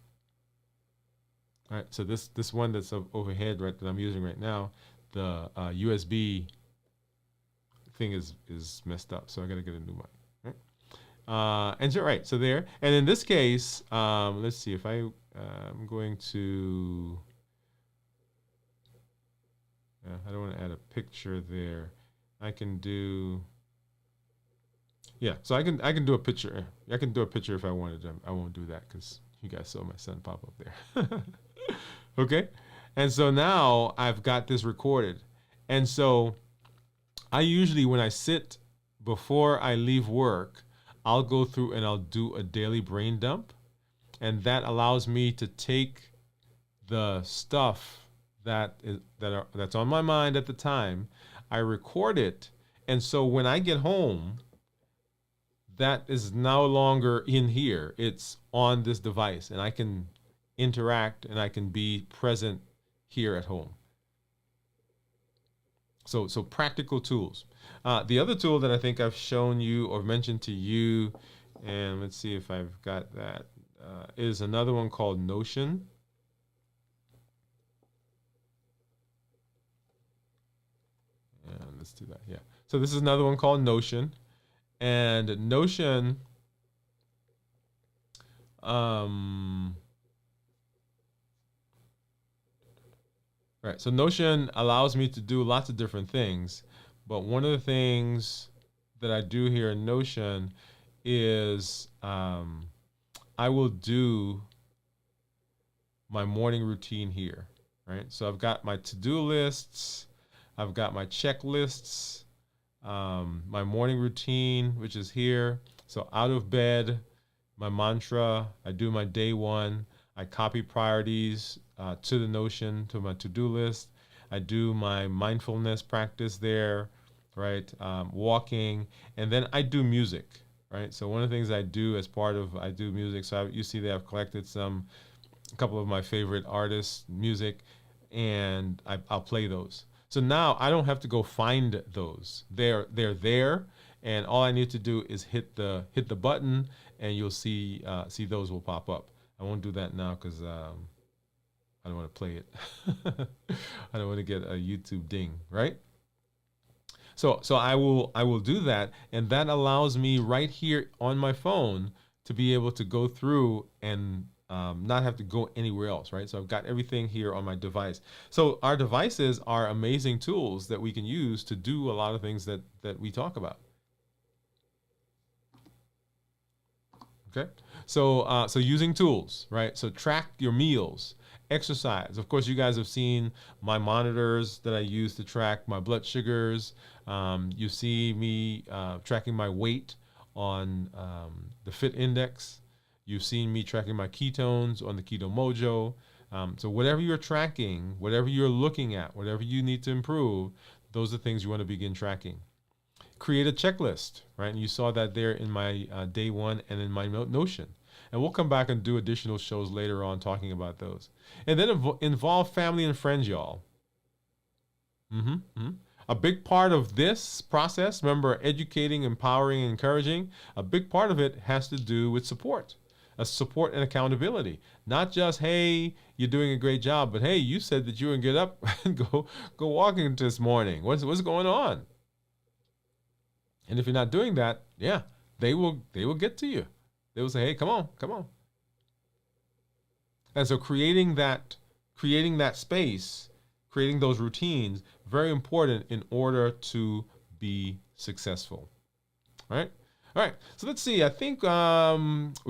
All right, so this one that's overhead, right, that I'm using right now, the USB thing is messed up, so I got to get a new mic. Right? And so right, so there, and in this case, let's see if I'm going to. I don't want to add a picture there. I can do. Yeah, so I can do a picture. I can do a picture if I wanted to. I won't do that because you guys saw my son pop up there. Okay, and so now I've got this recorded, and so I usually when I sit before I leave work, I'll go through and I'll do a daily brain dump, and that allows me to take the stuff that's on my mind at the time. I record it, and so when I get home, that is no longer in here. It's on this device, and I can interact and I can be present here at home. So practical tools. The other tool that I think I've shown you or mentioned to you, and let's see if I've got that, is another one called Notion. And let's do that. Yeah. So this is another one called Notion. And Notion, right. So Notion allows me to do lots of different things, but one of the things that I do here in Notion is I will do my morning routine here, right? So I've got my to-do lists. I've got my checklists, my morning routine, which is here. So out of bed, my mantra, I do my day one, I copy priorities to the Notion, to my to-do list. I do my mindfulness practice there, right? Walking, and then I do music, right? So one of the things I do as part of, I do music. So you see that I've collected a couple of my favorite artists' music, and I'll play those. So now I don't have to go find those. They're there, and all I need to do is hit the button, and you'll see those will pop up. I won't do that now because I don't want to play it. I don't want to get a YouTube ding, right? So I will do that, and that allows me right here on my phone to be able to go through and not have to go anywhere else, right? So I've got everything here on my device. So our devices are amazing tools that we can use to do a lot of things that we talk about. Okay, so using tools, right? So track your meals, exercise. Of course, you guys have seen my monitors that I use to track my blood sugars. You see me tracking my weight on the Fit Index. You've seen me tracking my ketones on the Keto Mojo. So whatever you're tracking, whatever you're looking at, whatever you need to improve, those are things you want to begin tracking. Create a checklist, right? And you saw that there in my day one and in my Notion. And we'll come back and do additional shows later on talking about those. And then involve family and friends, y'all. A big part of this process, remember, educating, empowering, and encouraging, a big part of it has to do with support. Support and accountability. Not just, hey, you're doing a great job, but hey, you said that you would get up and go walking this morning. What's going on? And if you're not doing that, yeah, they will get to you. They will say, hey, come on. And so creating that space, creating those routines, very important in order to be successful. All right. So let's see. I think we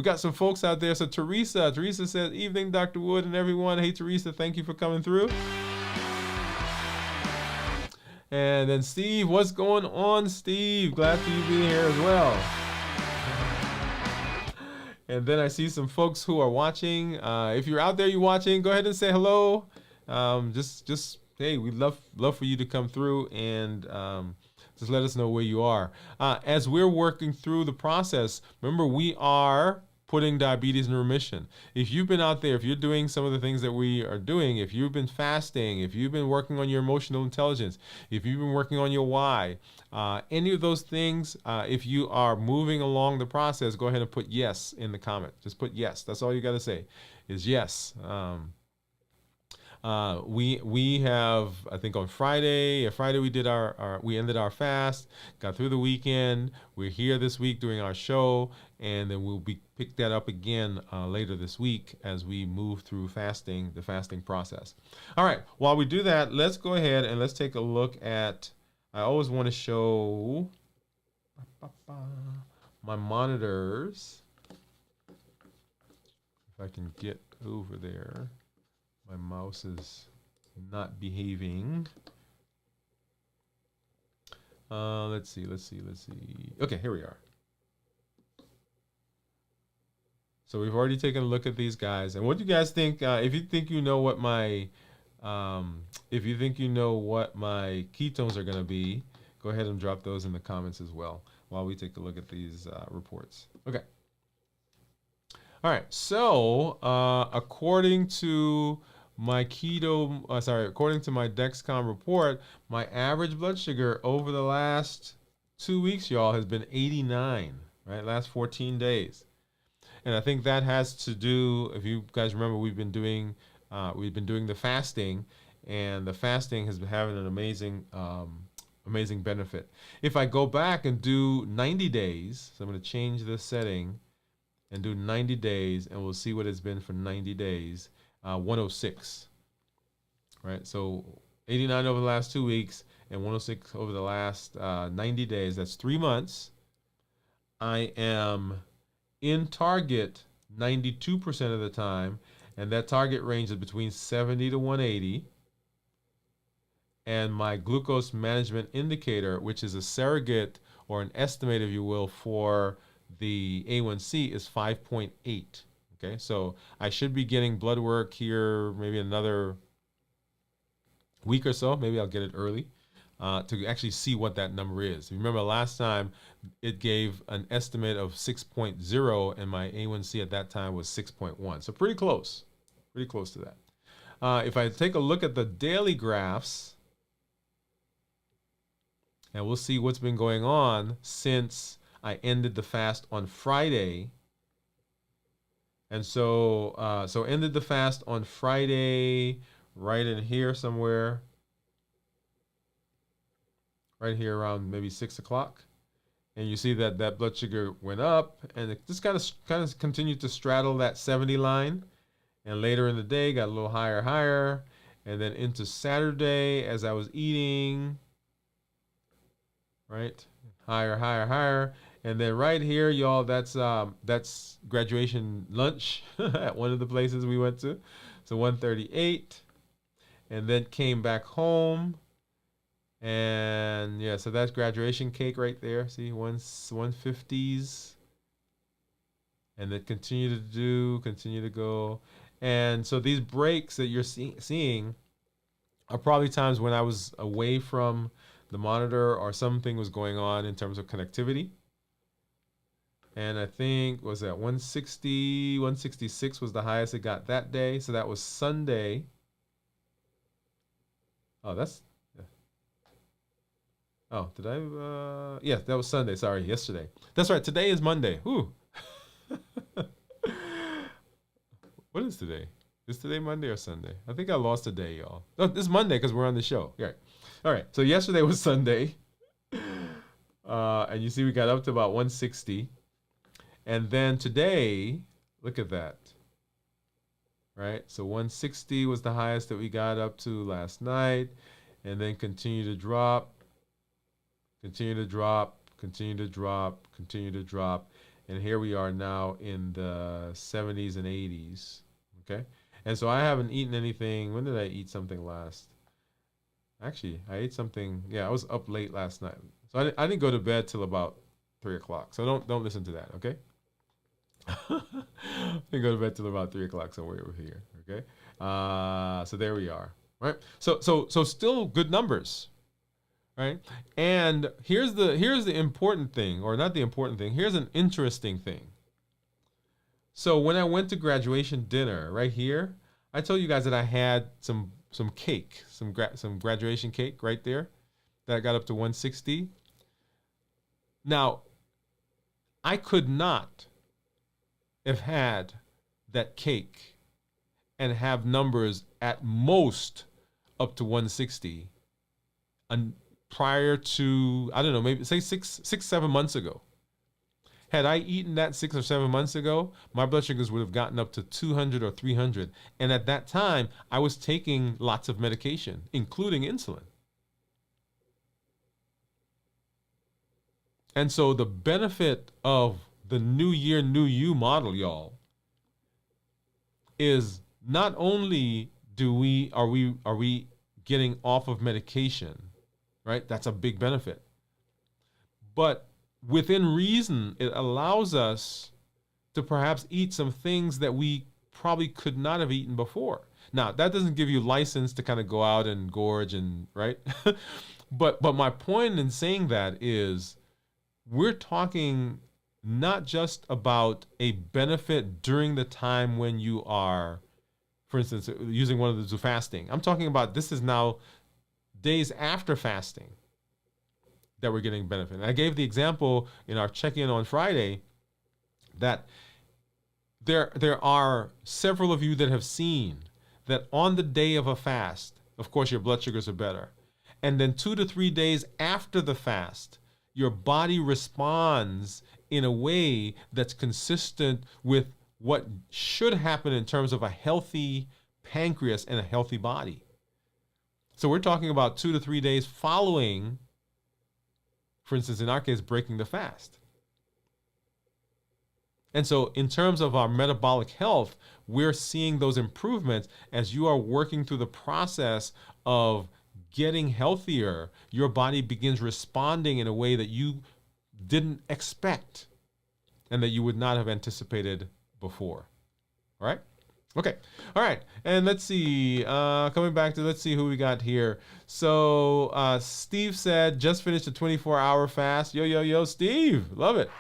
got some folks out there. So Teresa says, evening, Dr. Woode and everyone. Hey, Teresa, thank you for coming through. And then Steve, what's going on, Steve? Glad for you being here as well. And then I see some folks who are watching. If you're out there, you're watching, go ahead and say hello. Just hey, we'd love for you to come through and just let us know where you are. As we're working through the process, remember, we are putting diabetes in remission. If you've been out there, if you're doing some of the things that we are doing, if you've been fasting, if you've been working on your emotional intelligence, if you've been working on your why, any of those things, if you are moving along the process, go ahead and put yes in the comment. Just put yes. That's all you got to say is yes. We have, I think on Friday we did we ended our fast, got through the weekend. We're here this week doing our show, and then we'll pick that up again later this week as we move through the fasting process. All right, while we do that, let's go ahead and let's take a look at, I always want to show my monitors. If I can get over there. My mouse is not behaving. Let's see. Okay, here we are. So we've already taken a look at these guys. And what do you guys think? If you think you know what my ketones are going to be, go ahead and drop those in the comments as well while we take a look at these reports. Okay. All right. So according to my according to my Dexcom report, my average blood sugar over the last 2 weeks, y'all, has been 89, right? Last 14 days. And I think that has to do, if you guys remember, we've been doing the fasting, and the fasting has been having an amazing benefit. If I go back and do 90 days, so I'm going to change this setting and do 90 days, and we'll see what it's been for 90 days. 106, right? So 89 over the last 2 weeks and 106 over the last 90 days. That's 3 months. I am in target 92% of the time, and that target range is between 70 to 180. and my glucose management indicator, which is a surrogate or an estimate, if you will, for the A1C, is 5.8. Okay, so I should be getting blood work here maybe another week or so. Maybe I'll get it early to actually see what that number is. Remember last time it gave an estimate of 6.0 and my A1C at that time was 6.1. So pretty close to that. If I take a look at the daily graphs, and we'll see what's been going on since I ended the fast on Friday. And so ended the fast on Friday, right in here somewhere, right here around maybe 6 o'clock. And you see that that blood sugar went up, and it just kind of continued to straddle that 70 line. And later in the day, got a little higher, and then into Saturday as I was eating, right, higher. And then right here, y'all, that's graduation lunch at one of the places we went to. So 138, and then came back home. And yeah, so that's graduation cake right there. See, 150s. And then continue to go. And so these breaks that you're seeing are probably times when I was away from the monitor or something was going on in terms of connectivity. And I think, was that 160, 166 was the highest it got that day. So that was Sunday. Oh, did I? Yeah, that was Sunday. Sorry, yesterday. That's right. Today is Monday. Whew. What is today? Is today Monday or Sunday? I think I lost a day, y'all. No, this is Monday because we're on the show. Right. All right. So yesterday was Sunday. And you see we got up to about 160. And then today, look at that. Right? So 160 was the highest that we got up to last night. And then continue to drop. Continue to drop. And here we are now in the 70s and 80s. Okay? And so I haven't eaten anything. When did I eat something last? Actually, I ate something. Yeah, I was up late last night. So I didn't go to bed till about 3 o'clock. So don't listen to that, okay? I didn't go to bed till about 3 o'clock somewhere over here, okay? So there we are, right? So still good numbers, right? And here's the important thing, or not the important thing. Here's an interesting thing. So when I went to graduation dinner right here, I told you guys that I had some cake, some graduation cake right there that got up to 160. Now, I could not have had that cake and have numbers at most up to 160 prior to, I don't know, maybe say 7 months ago. Had I eaten that 6 or 7 months ago, my blood sugars would have gotten up to 200 or 300. And at that time, I was taking lots of medication, including insulin. And so the benefit of the New Year, New You model, y'all, is not only are we getting off of medication, right? That's a big benefit. But within reason, it allows us to perhaps eat some things that we probably could not have eaten before. Now, that doesn't give you license to kind of go out and gorge and, right? But my point in saying that is we're talking not just about a benefit during the time when you are, for instance, using one of the fasting. I'm talking about this is now days after fasting that we're getting benefit. And I gave the example in our check-in on Friday that there are several of you that have seen that on the day of a fast, of course, your blood sugars are better. And then 2 to 3 days after the fast, your body responds in a way that's consistent with what should happen in terms of a healthy pancreas and a healthy body. So we're talking about 2 to 3 days following, for instance, in our case, breaking the fast. And so in terms of our metabolic health, we're seeing those improvements as you are working through the process of getting healthier, your body begins responding in a way that you didn't expect and that you would not have anticipated before. All right? Okay. All right. And let's see. Coming back to, let's see who we got here. So Steve said, just finished a 24-hour fast. Yo, yo, yo, Steve. Love it.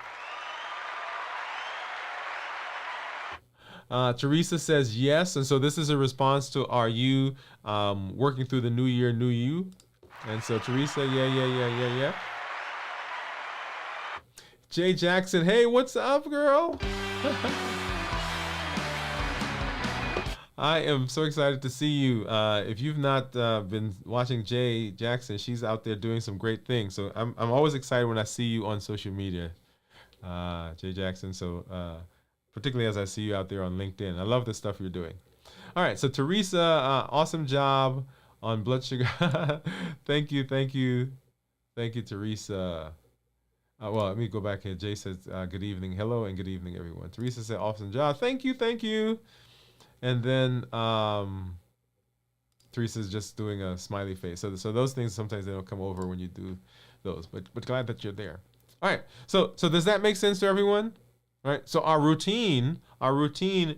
Teresa says yes. And so this is a response to, are you working through the new year, new you? And so Teresa, yeah. Jay Jackson, hey, what's up, girl? I am so excited to see you. If you've not been watching Jay Jackson, she's out there doing some great things. So I'm always excited when I see you on social media, Jay Jackson. So particularly as I see you out there on LinkedIn. I love the stuff you're doing. All right, so Teresa, awesome job on blood sugar. Thank you, Teresa. Well, let me go back here. Jay says, good evening. Hello and good evening, everyone. Teresa said, awesome job. Thank you. And then Teresa's just doing a smiley face. So those things, sometimes they don't come over when you do those. But glad that you're there. All right. So does that make sense to everyone? All right. So our routine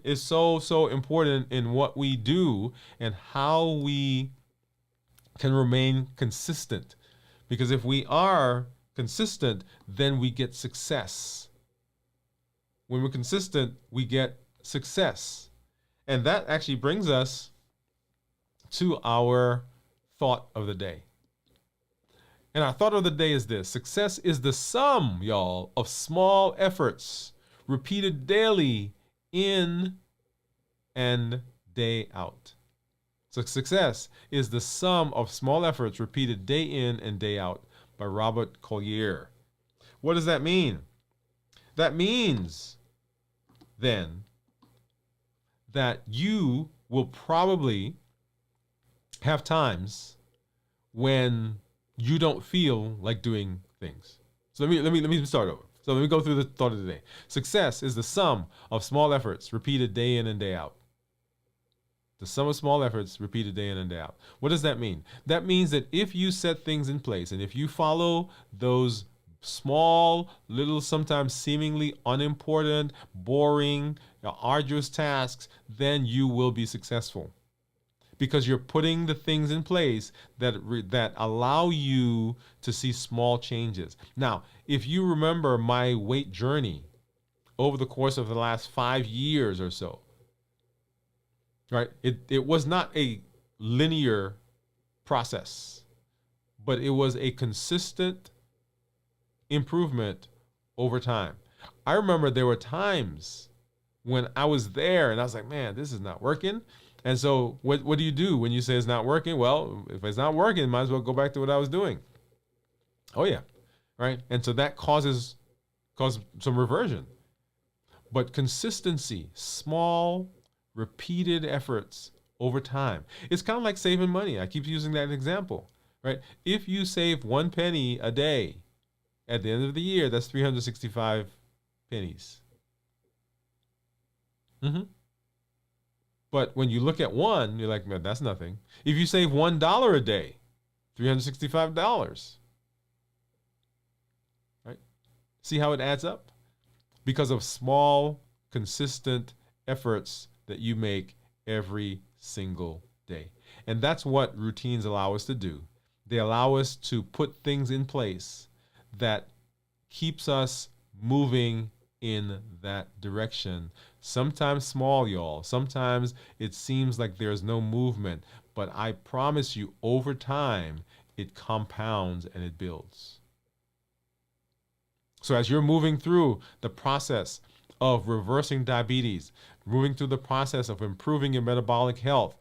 is so important in what we do and how we can remain consistent. Because if we are consistent, then we get success. When we're consistent, we get success. And that actually brings us to our thought of the day. And our thought of the day is this: success is the sum, y'all, of small efforts repeated daily in and day out. So success is the sum of small efforts repeated day in and day out, by Robert Collier. What does that mean? That means, then, that you will probably have times when you don't feel like doing things. So let me start over. So let me go through the thought of the day. Success is the sum of small efforts repeated day in and day out. The sum of small efforts repeated day in and day out. What does that mean? That means that if you set things in place and if you follow those small, little, sometimes seemingly unimportant, boring, arduous tasks, then you will be successful. Because you're putting the things in place that allow you to see small changes. Now, if you remember my weight journey over the course of the last 5 years or so, right? It was not a linear process, but it was a consistent improvement over time. I remember there were times when I was there and I was like, man, this is not working. And so what do you do when you say it's not working? Well, if it's not working, might as well go back to what I was doing. Oh yeah, right? And so that causes some reversion. But consistency, small, repeated efforts over time. It's kind of like saving money. I keep using that example, right? If you save 1 penny a day, at the end of the year, that's 365 pennies. But when you look at one, you're like, man, that's nothing. If you save $1 a day, $365. Right? See how it adds up? Because of small, consistent efforts that you make every single day. And that's what routines allow us to do. They allow us to put things in place that keeps us moving in that direction. Sometimes small, y'all. Sometimes it seems like there's no movement, but I promise you, over time, it compounds and it builds. So as you're moving through the process of reversing diabetes, moving through the process of improving your metabolic health,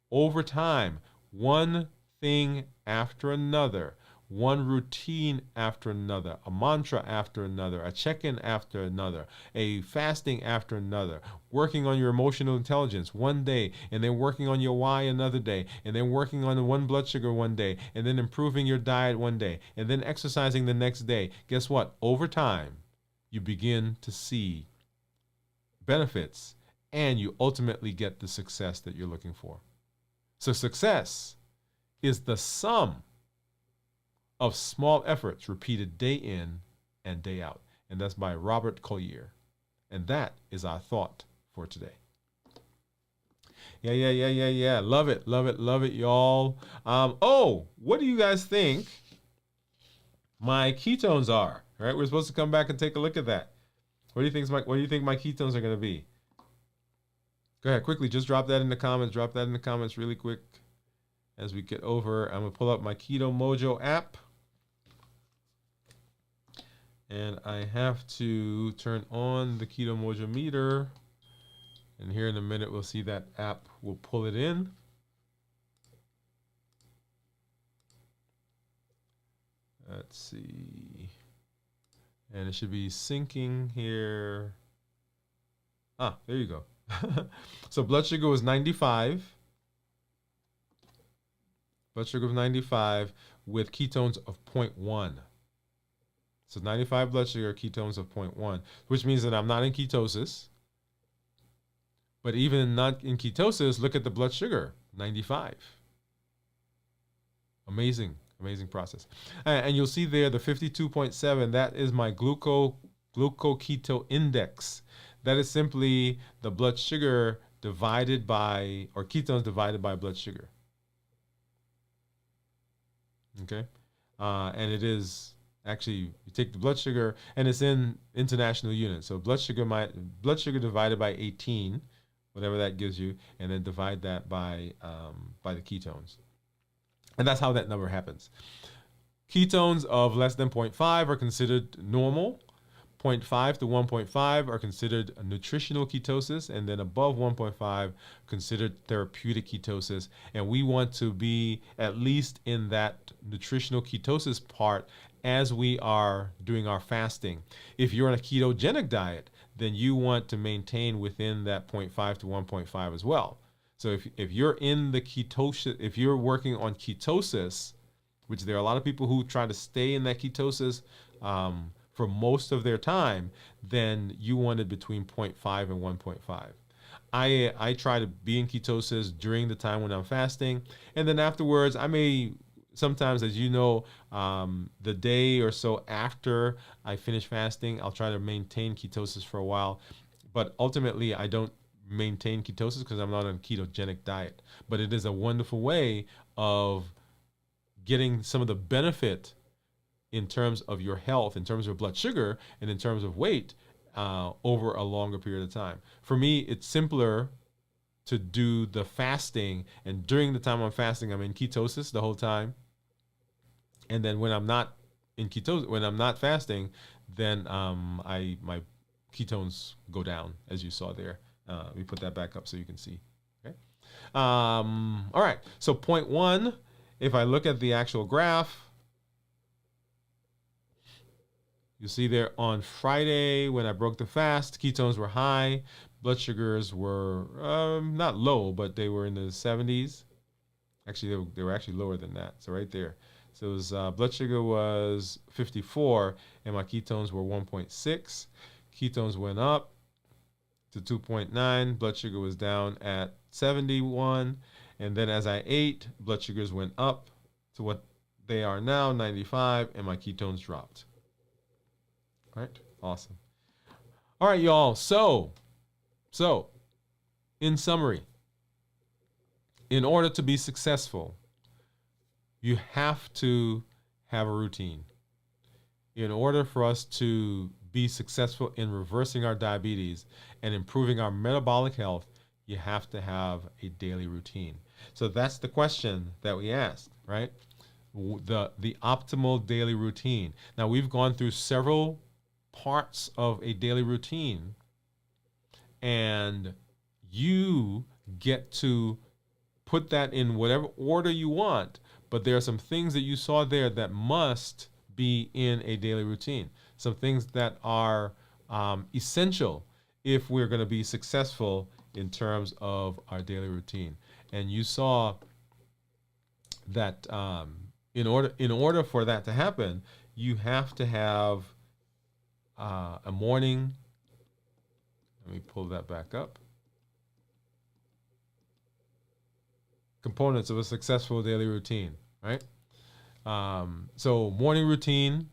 over time, one thing after another, one routine after another, a mantra after another, a check-in after another, a fasting after another, working on your emotional intelligence one day, and then working on your why another day, and then working on the one blood sugar one day, and then improving your diet one day, and then exercising the next day. Guess what? Over time, you begin to see benefits, and you ultimately get the success that you're looking for. So success is the sum of small efforts repeated day in and day out. And that's by Robert Collier. And that is our thought for today. Yeah. Love it, y'all. Oh, what do you guys think my ketones are? All right, we're supposed to come back and take a look at that. What do you think my ketones are going to be? Go ahead, quickly, just drop that in the comments. Drop that in the comments really quick as we get over. I'm going to pull up my Keto Mojo app. And I have to turn on the Keto Mojo meter. And here in a minute, we'll see that app will pull it in. Let's see. And it should be syncing here. Ah, there you go. So blood sugar was 95. Blood sugar was 95 with ketones of 0.1. So 95 blood sugar, ketones of 0.1, which means that I'm not in ketosis. But even not in ketosis, look at the blood sugar, 95. Amazing process. And you'll see there the 52.7, that is my glucoketo index. That is simply the blood sugar divided by, or ketones divided by blood sugar. Okay? And it is actually, you take the blood sugar, and it's in international units. So blood sugar divided by 18, whatever that gives you, and then divide that by the ketones. And that's how that number happens. Ketones of less than 0.5 are considered normal. 0.5 to 1.5 are considered nutritional ketosis, and then above 1.5 considered therapeutic ketosis. And we want to be at least in that nutritional ketosis part as we are doing our fasting. If you're on a ketogenic diet, then you want to maintain within that 0.5 to 1.5 as well. So if you're in the ketosis, if you're working on ketosis, which there are a lot of people who try to stay in that ketosis for most of their time, then you want it between 0.5 and 1.5. I try to be in ketosis during the time when I'm fasting, and then afterwards I may sometimes, as you know, the day or so after I finish fasting, I'll try to maintain ketosis for a while, but ultimately I don't maintain ketosis because I'm not on a ketogenic diet. But it is a wonderful way of getting some of the benefit in terms of your health, in terms of blood sugar, and in terms of weight over a longer period of time. For me, it's simpler to do the fasting, and during the time I'm fasting, I'm in ketosis the whole time. And then when I'm not in ketosis, when I'm not fasting, then my ketones go down, as you saw there. Let me put that back up so you can see. Okay. All right. So 0.1, if I look at the actual graph, you see there on Friday when I broke the fast, ketones were high. Blood sugars were not low, but they were in the 70s. Actually, they were actually lower than that. So right there. So it was, blood sugar was 54, and my ketones were 1.6. Ketones went up to 2.9. Blood sugar was down at 71. And then as I ate, blood sugars went up to what they are now, 95, and my ketones dropped. All right, awesome. All right, y'all. So, in summary, in order to be successful, you have to have a routine. In order for us to be successful in reversing our diabetes and improving our metabolic health, you have to have a daily routine. So that's the question that we asked, right? The optimal daily routine. Now, we've gone through several parts of a daily routine, and you get to put that in whatever order you want, but there are some things that you saw there that must be in a daily routine. Some things that are essential if we're going to be successful in terms of our daily routine. And you saw that in order for that to happen, you have to have a morning. Let me pull that back up. components of a successful daily routine, right? So morning routine,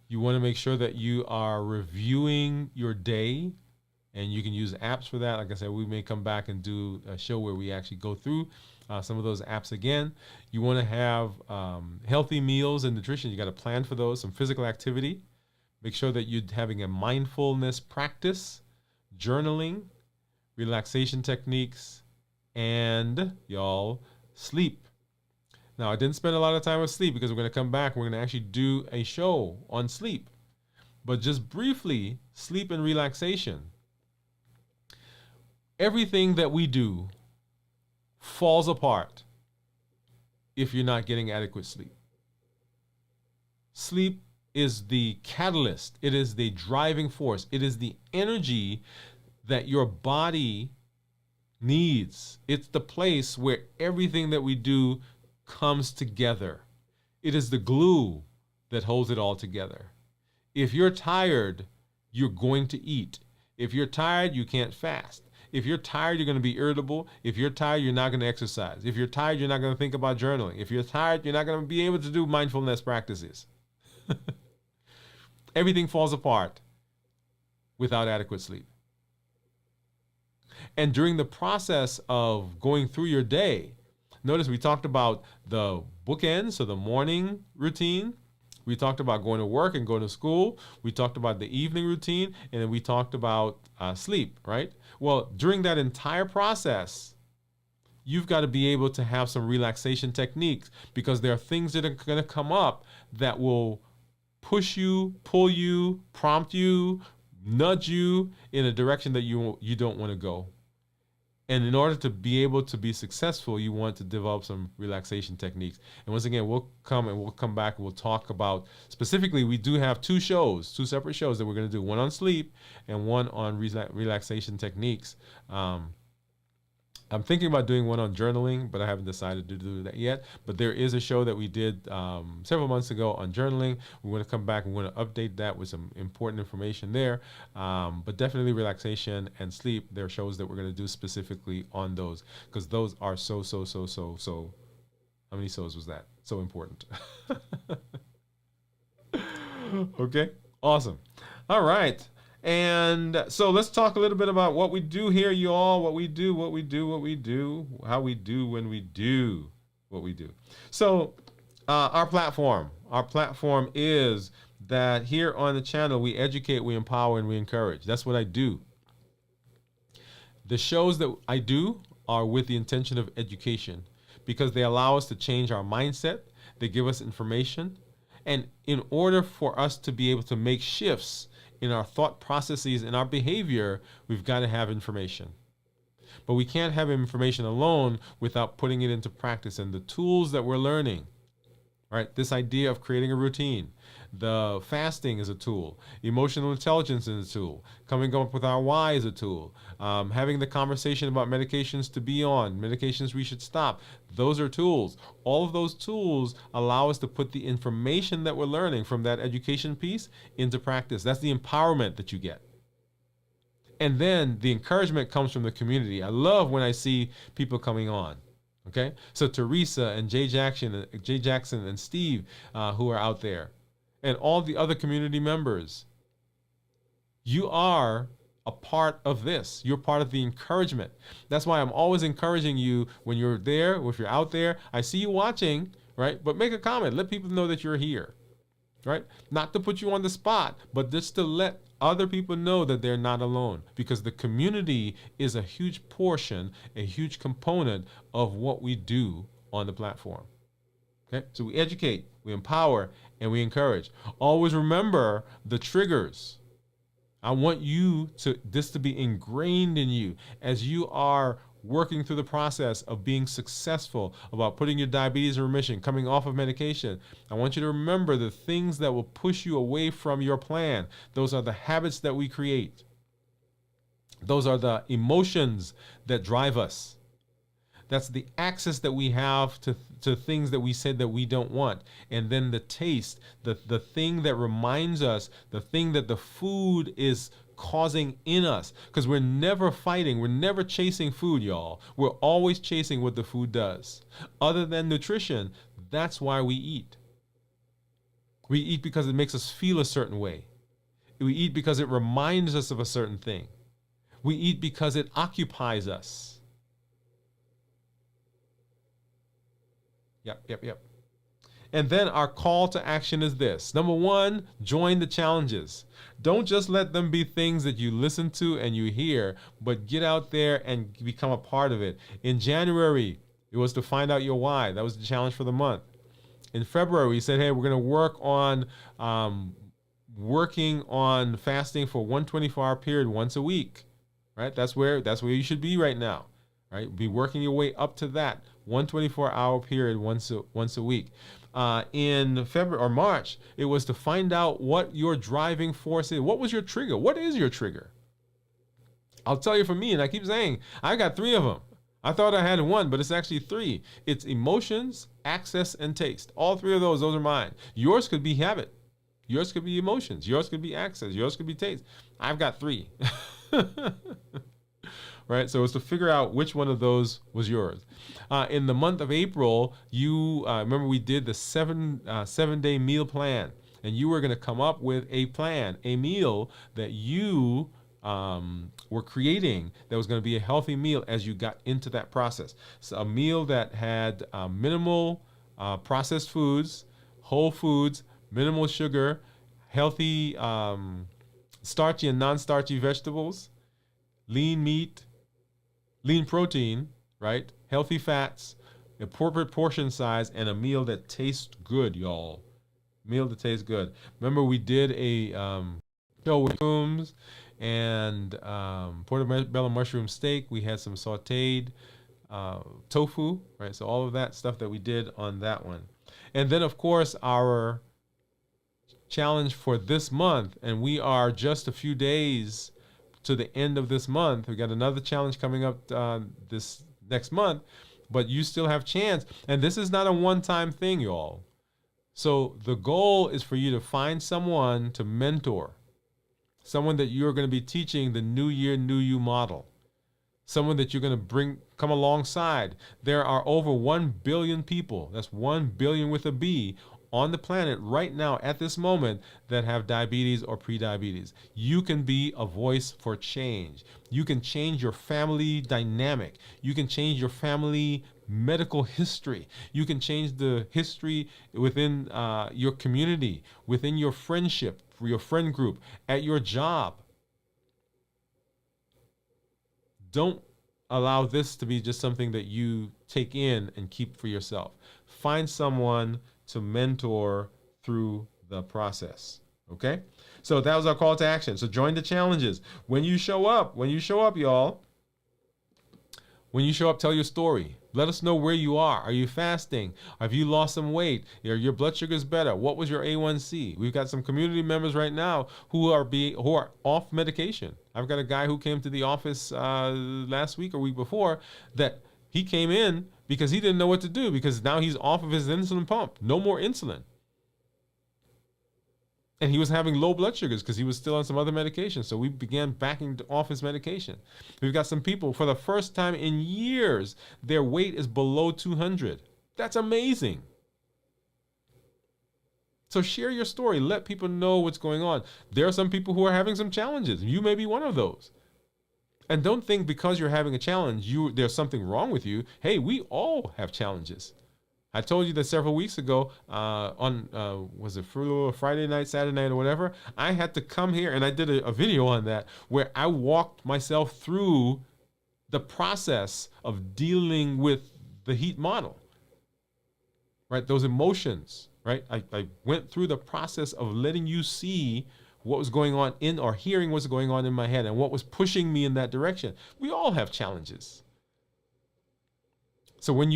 you want to make sure that you are reviewing your day, and you can use apps for that. Like I said, we may come back and do a show where we actually go through some of those apps again. You want to have healthy meals and nutrition. You got to plan for those, some physical activity. Make sure that you're having a mindfulness practice, journaling, relaxation techniques, and y'all, sleep. Now, I didn't spend a lot of time with sleep because we're going to come back. We're going to actually do a show on sleep. But just briefly, sleep and relaxation. Everything that we do falls apart if you're not getting adequate sleep. Sleep is the catalyst. It is the driving force. It is the energy that your body needs. It's the place where everything that we do comes together. It is the glue that holds it all together. If you're tired, you're going to eat. If you're tired, you can't fast. If you're tired, you're going to be irritable. If you're tired, you're not going to exercise. If you're tired, you're not going to think about journaling. If you're tired, you're not going to be able to do mindfulness practices. Everything falls apart without adequate sleep. And during the process of going through your day, notice we talked about the bookends, so the morning routine. We talked about going to work and going to school. We talked about the evening routine, and then we talked about sleep, right? Well, during that entire process, you've got to be able to have some relaxation techniques, because there are things that are going to come up that will push you, pull you, prompt you, nudge you in a direction that you don't want to go. And in order to be able to be successful, you want to develop some relaxation techniques. And once again, we'll come back and we'll talk about, specifically, we do have two separate shows that we're going to do, one on sleep and one on relaxation techniques. I'm thinking about doing one on journaling, but I haven't decided to do that yet. But there is a show that we did several months ago on journaling. We want to come back and we want to update that with some important information there. But definitely relaxation and sleep, there are shows that we're going to do specifically on those, because those are so, how many so's was that? So important. Okay, awesome. All right. And so let's talk a little bit about what we do here, you all. What we do, how we do when we do what we do. So our platform is that here on the channel, we educate, we empower, and we encourage. That's what I do. The shows that I do are with the intention of education, because they allow us to change our mindset. They give us information. And in order for us to be able to make shifts in our thought processes and our behavior, we've got to have information. But we can't have information alone without putting it into practice. And the tools that we're learning, right? This idea of creating a routine, the fasting is a tool, emotional intelligence is a tool, coming up with our why is a tool, having the conversation about medications to be on, medications we should stop. Those are tools. All of those tools allow us to put the information that we're learning from that education piece into practice. That's the empowerment that you get. And then the encouragement comes from the community. I love when I see people coming on. Okay, so Teresa and Jay Jackson and Steve, who are out there, and all the other community members, you are a part of this. You're part of the encouragement. That's why I'm always encouraging you when you're there, or if you're out there. I see you watching, right? But make a comment. Let people know that you're here, right? Not to put you on the spot, but just to let other people know that they're not alone, because the community is a huge portion, a huge component of what we do on the platform. Okay, so we educate, we empower, and we encourage. Always remember the triggers. I want this to be ingrained in you as you are working through the process of being successful, about putting your diabetes in remission, coming off of medication. I want you to remember the things that will push you away from your plan. Those are the habits that we create. Those are the emotions that drive us. That's the access that we have to things that we said that we don't want. And then the taste, the thing that reminds us, the thing that the food is causing in us, because we're never fighting. We're never chasing food, y'all. We're always chasing what the food does. Other than nutrition, that's why we eat. We eat because it makes us feel a certain way. We eat because it reminds us of a certain thing. We eat because it occupies us. Yep. And then our call to action is this. Number one, join the challenges. Don't just let them be things that you listen to and you hear, but get out there and become a part of it. In January, it was to find out your why. That was the challenge for the month. In February, we said, hey, we're going to work on fasting for 124-hour period once a week. Right? That's where you should be right now. Right? Be working your way up to that 124-hour period once a week. In February or March, it was to find out what your driving force is. What was your trigger? What is your trigger? I'll tell you for me, and I keep saying, I got 3 of them. I thought I had 1, but it's actually 3. It's emotions, access, and taste. All 3 of those are mine. Yours could be habit. Yours could be emotions. Yours could be access. Yours could be taste. I've got 3. Right? So it's to figure out which one of those was yours. In the month of April, you remember we did the 7-day meal plan, and you were going to come up with a plan, a meal that you were creating that was going to be a healthy meal as you got into that process. So a meal that had minimal processed foods, whole foods, minimal sugar, healthy starchy and non-starchy vegetables, lean meat, lean protein, right? Healthy fats, appropriate portion size, and a meal that tastes good, y'all. Meal that tastes good. Remember, we did a show with mushrooms and portobello mushroom steak. We had some sauteed tofu, right? So all of that stuff that we did on that one. And then, of course, our challenge for this month, and we are just a few days to the end of this month. We got another challenge coming up this next month, but you still have chance. And this is not a one-time thing, y'all. So the goal is for you to find someone to mentor, someone that you're going to be teaching the New Year, New You model, someone that you're going to come alongside. There are over 1 billion people, that's 1 billion with a B, on the planet right now at this moment that have diabetes or prediabetes. You can be a voice for change. You can change your family dynamic. You can change your family medical history. You can change the history within your community, within your friendship, for your friend group, at your job. Don't allow this to be just something that you take in and keep for yourself. Find someone to mentor through the process. Okay? So that was our call to action. So join the challenges. When you show up, y'all, when you show up, tell your story. Let us know where you are. Are you fasting? Have you lost some weight? Are your blood sugars better? What was your A1C? We've got some community members right now who are off medication. I've got a guy who came to the office last week or week before that he came in because he didn't know what to do because now he's off of his insulin pump. No more insulin. And he was having low blood sugars because he was still on some other medication. So we began backing off his medication. We've got some people, for the first time in years, their weight is below 200. That's amazing. So share your story. Let people know what's going on. There are some people who are having some challenges. You may be one of those. And don't think because you're having a challenge, there's something wrong with you. Hey, we all have challenges. I told you that several weeks ago was it Friday night, Saturday night, or whatever? I had to come here, and I did a video on that where I walked myself through the process of dealing with the heat model, right? Those emotions, right? I went through the process of letting you see what was going on or hearing what's going on in my head and what was pushing me in that direction. We all have challenges. So when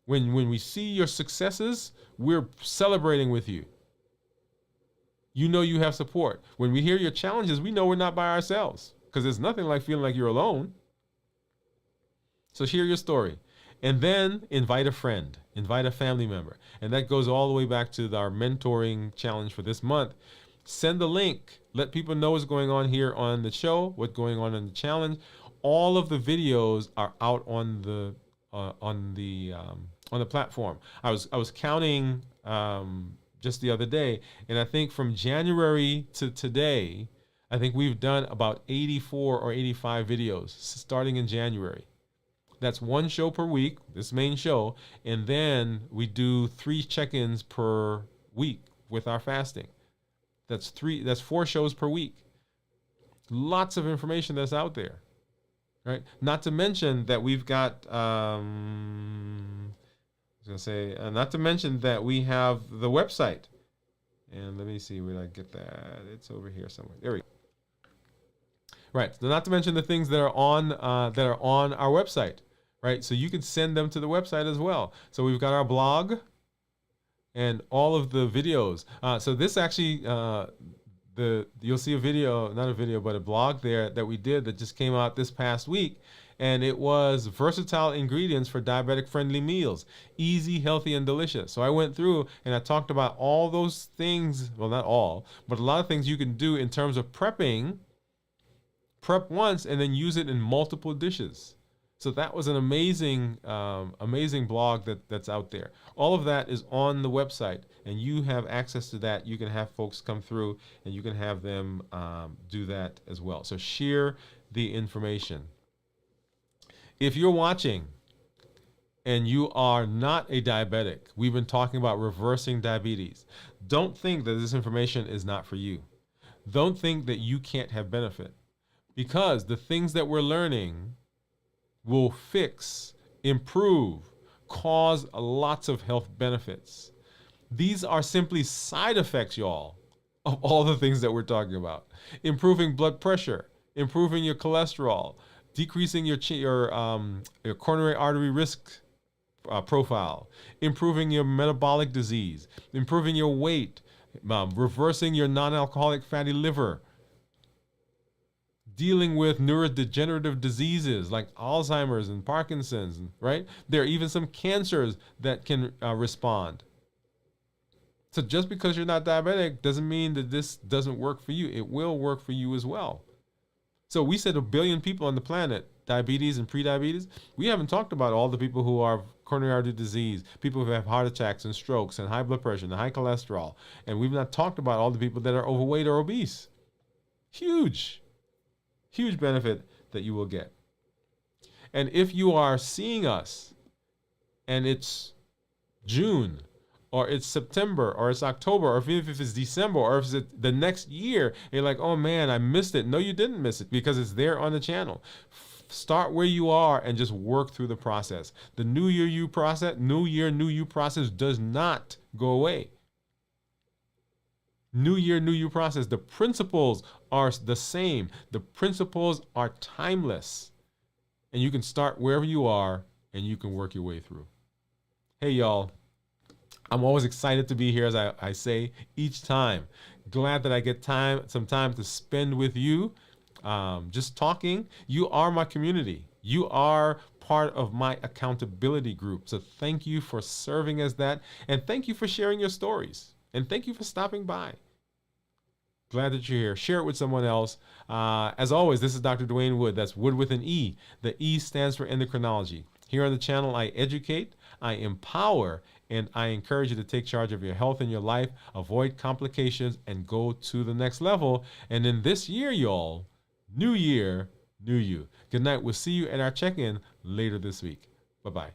we see your successes, we're celebrating with you. You know you have support. When we hear your challenges, we know we're not by ourselves because there's nothing like feeling like you're alone. So share your story. And then invite a friend, invite a family member. And that goes all the way back to our mentoring challenge for this month. Send the link Let people know what's going on here on the show, what's going on in the challenge. All of the videos are out on the platform. I was counting just the other day, and I think from January to today, I think we've done about 84 or 85 videos starting in January. That's one show per week, this main show, and then we do 3 check-ins per week with our fasting. That's 4 shows per week. Lots of information that's out there, right? Not to mention that we've got, not to mention that we have the website. And let me see where I get that. It's over here somewhere. There we go. Right. So not to mention the things that are on our website, right? So you can send them to the website as well. So we've got our blog and all of the videos. So this actually, you'll see a video, not a video, but a blog there that we did that just came out this past week. And it was versatile ingredients for diabetic friendly meals, easy, healthy, and delicious. So I went through and I talked about all those things. Well, not all, but a lot of things you can do in terms of prepping. Prep once and then use it in multiple dishes. So that was an amazing blog that's out there. All of that is on the website, and you have access to that. You can have folks come through, and you can have them do that as well. So share the information. If you're watching and you are not a diabetic, we've been talking about reversing diabetes. Don't think that this information is not for you. Don't think that you can't have benefit. Because the things that we're learning will fix, improve, cause lots of health benefits. These are simply side effects, y'all, of all the things that we're talking about. Improving blood pressure, improving your cholesterol, decreasing your coronary artery risk profile, improving your metabolic disease, improving your weight, reversing your non-alcoholic fatty liver, dealing with neurodegenerative diseases like Alzheimer's and Parkinson's, right? There are even some cancers that can respond. So just because you're not diabetic doesn't mean that this doesn't work for you. It will work for you as well. So we said 1 billion people on the planet, diabetes and prediabetes. We haven't talked about all the people who are coronary artery disease, people who have heart attacks and strokes and high blood pressure and high cholesterol. And we've not talked about all the people that are overweight or obese. Huge benefit that you will get. And if you are seeing us and it's June or it's September or it's October, or even if it's December or if it's the next year, you're like, oh man, I missed it. No, you didn't miss it because it's there on the channel. Start where you are and just work through the process. The New Year, New You process does not go away. New Year, New You process. The principles are the same. The principles are timeless. And you can start wherever you are and you can work your way through. Hey, y'all. I'm always excited to be here, as I say each time. Glad that I get some time to spend with you, just talking. You are my community. You are part of my accountability group. So thank you for serving as that. And thank you for sharing your stories. And thank you for stopping by. Glad that you're here. Share it with someone else. As always, this is Dr. Dwain Woode. That's Wood with an E. The E stands for endocrinology. Here on the channel, I educate, I empower, and I encourage you to take charge of your health and your life, avoid complications, and go to the next level. And in this year, y'all, New Year, New You. Good night. We'll see you at our check-in later this week. Bye-bye.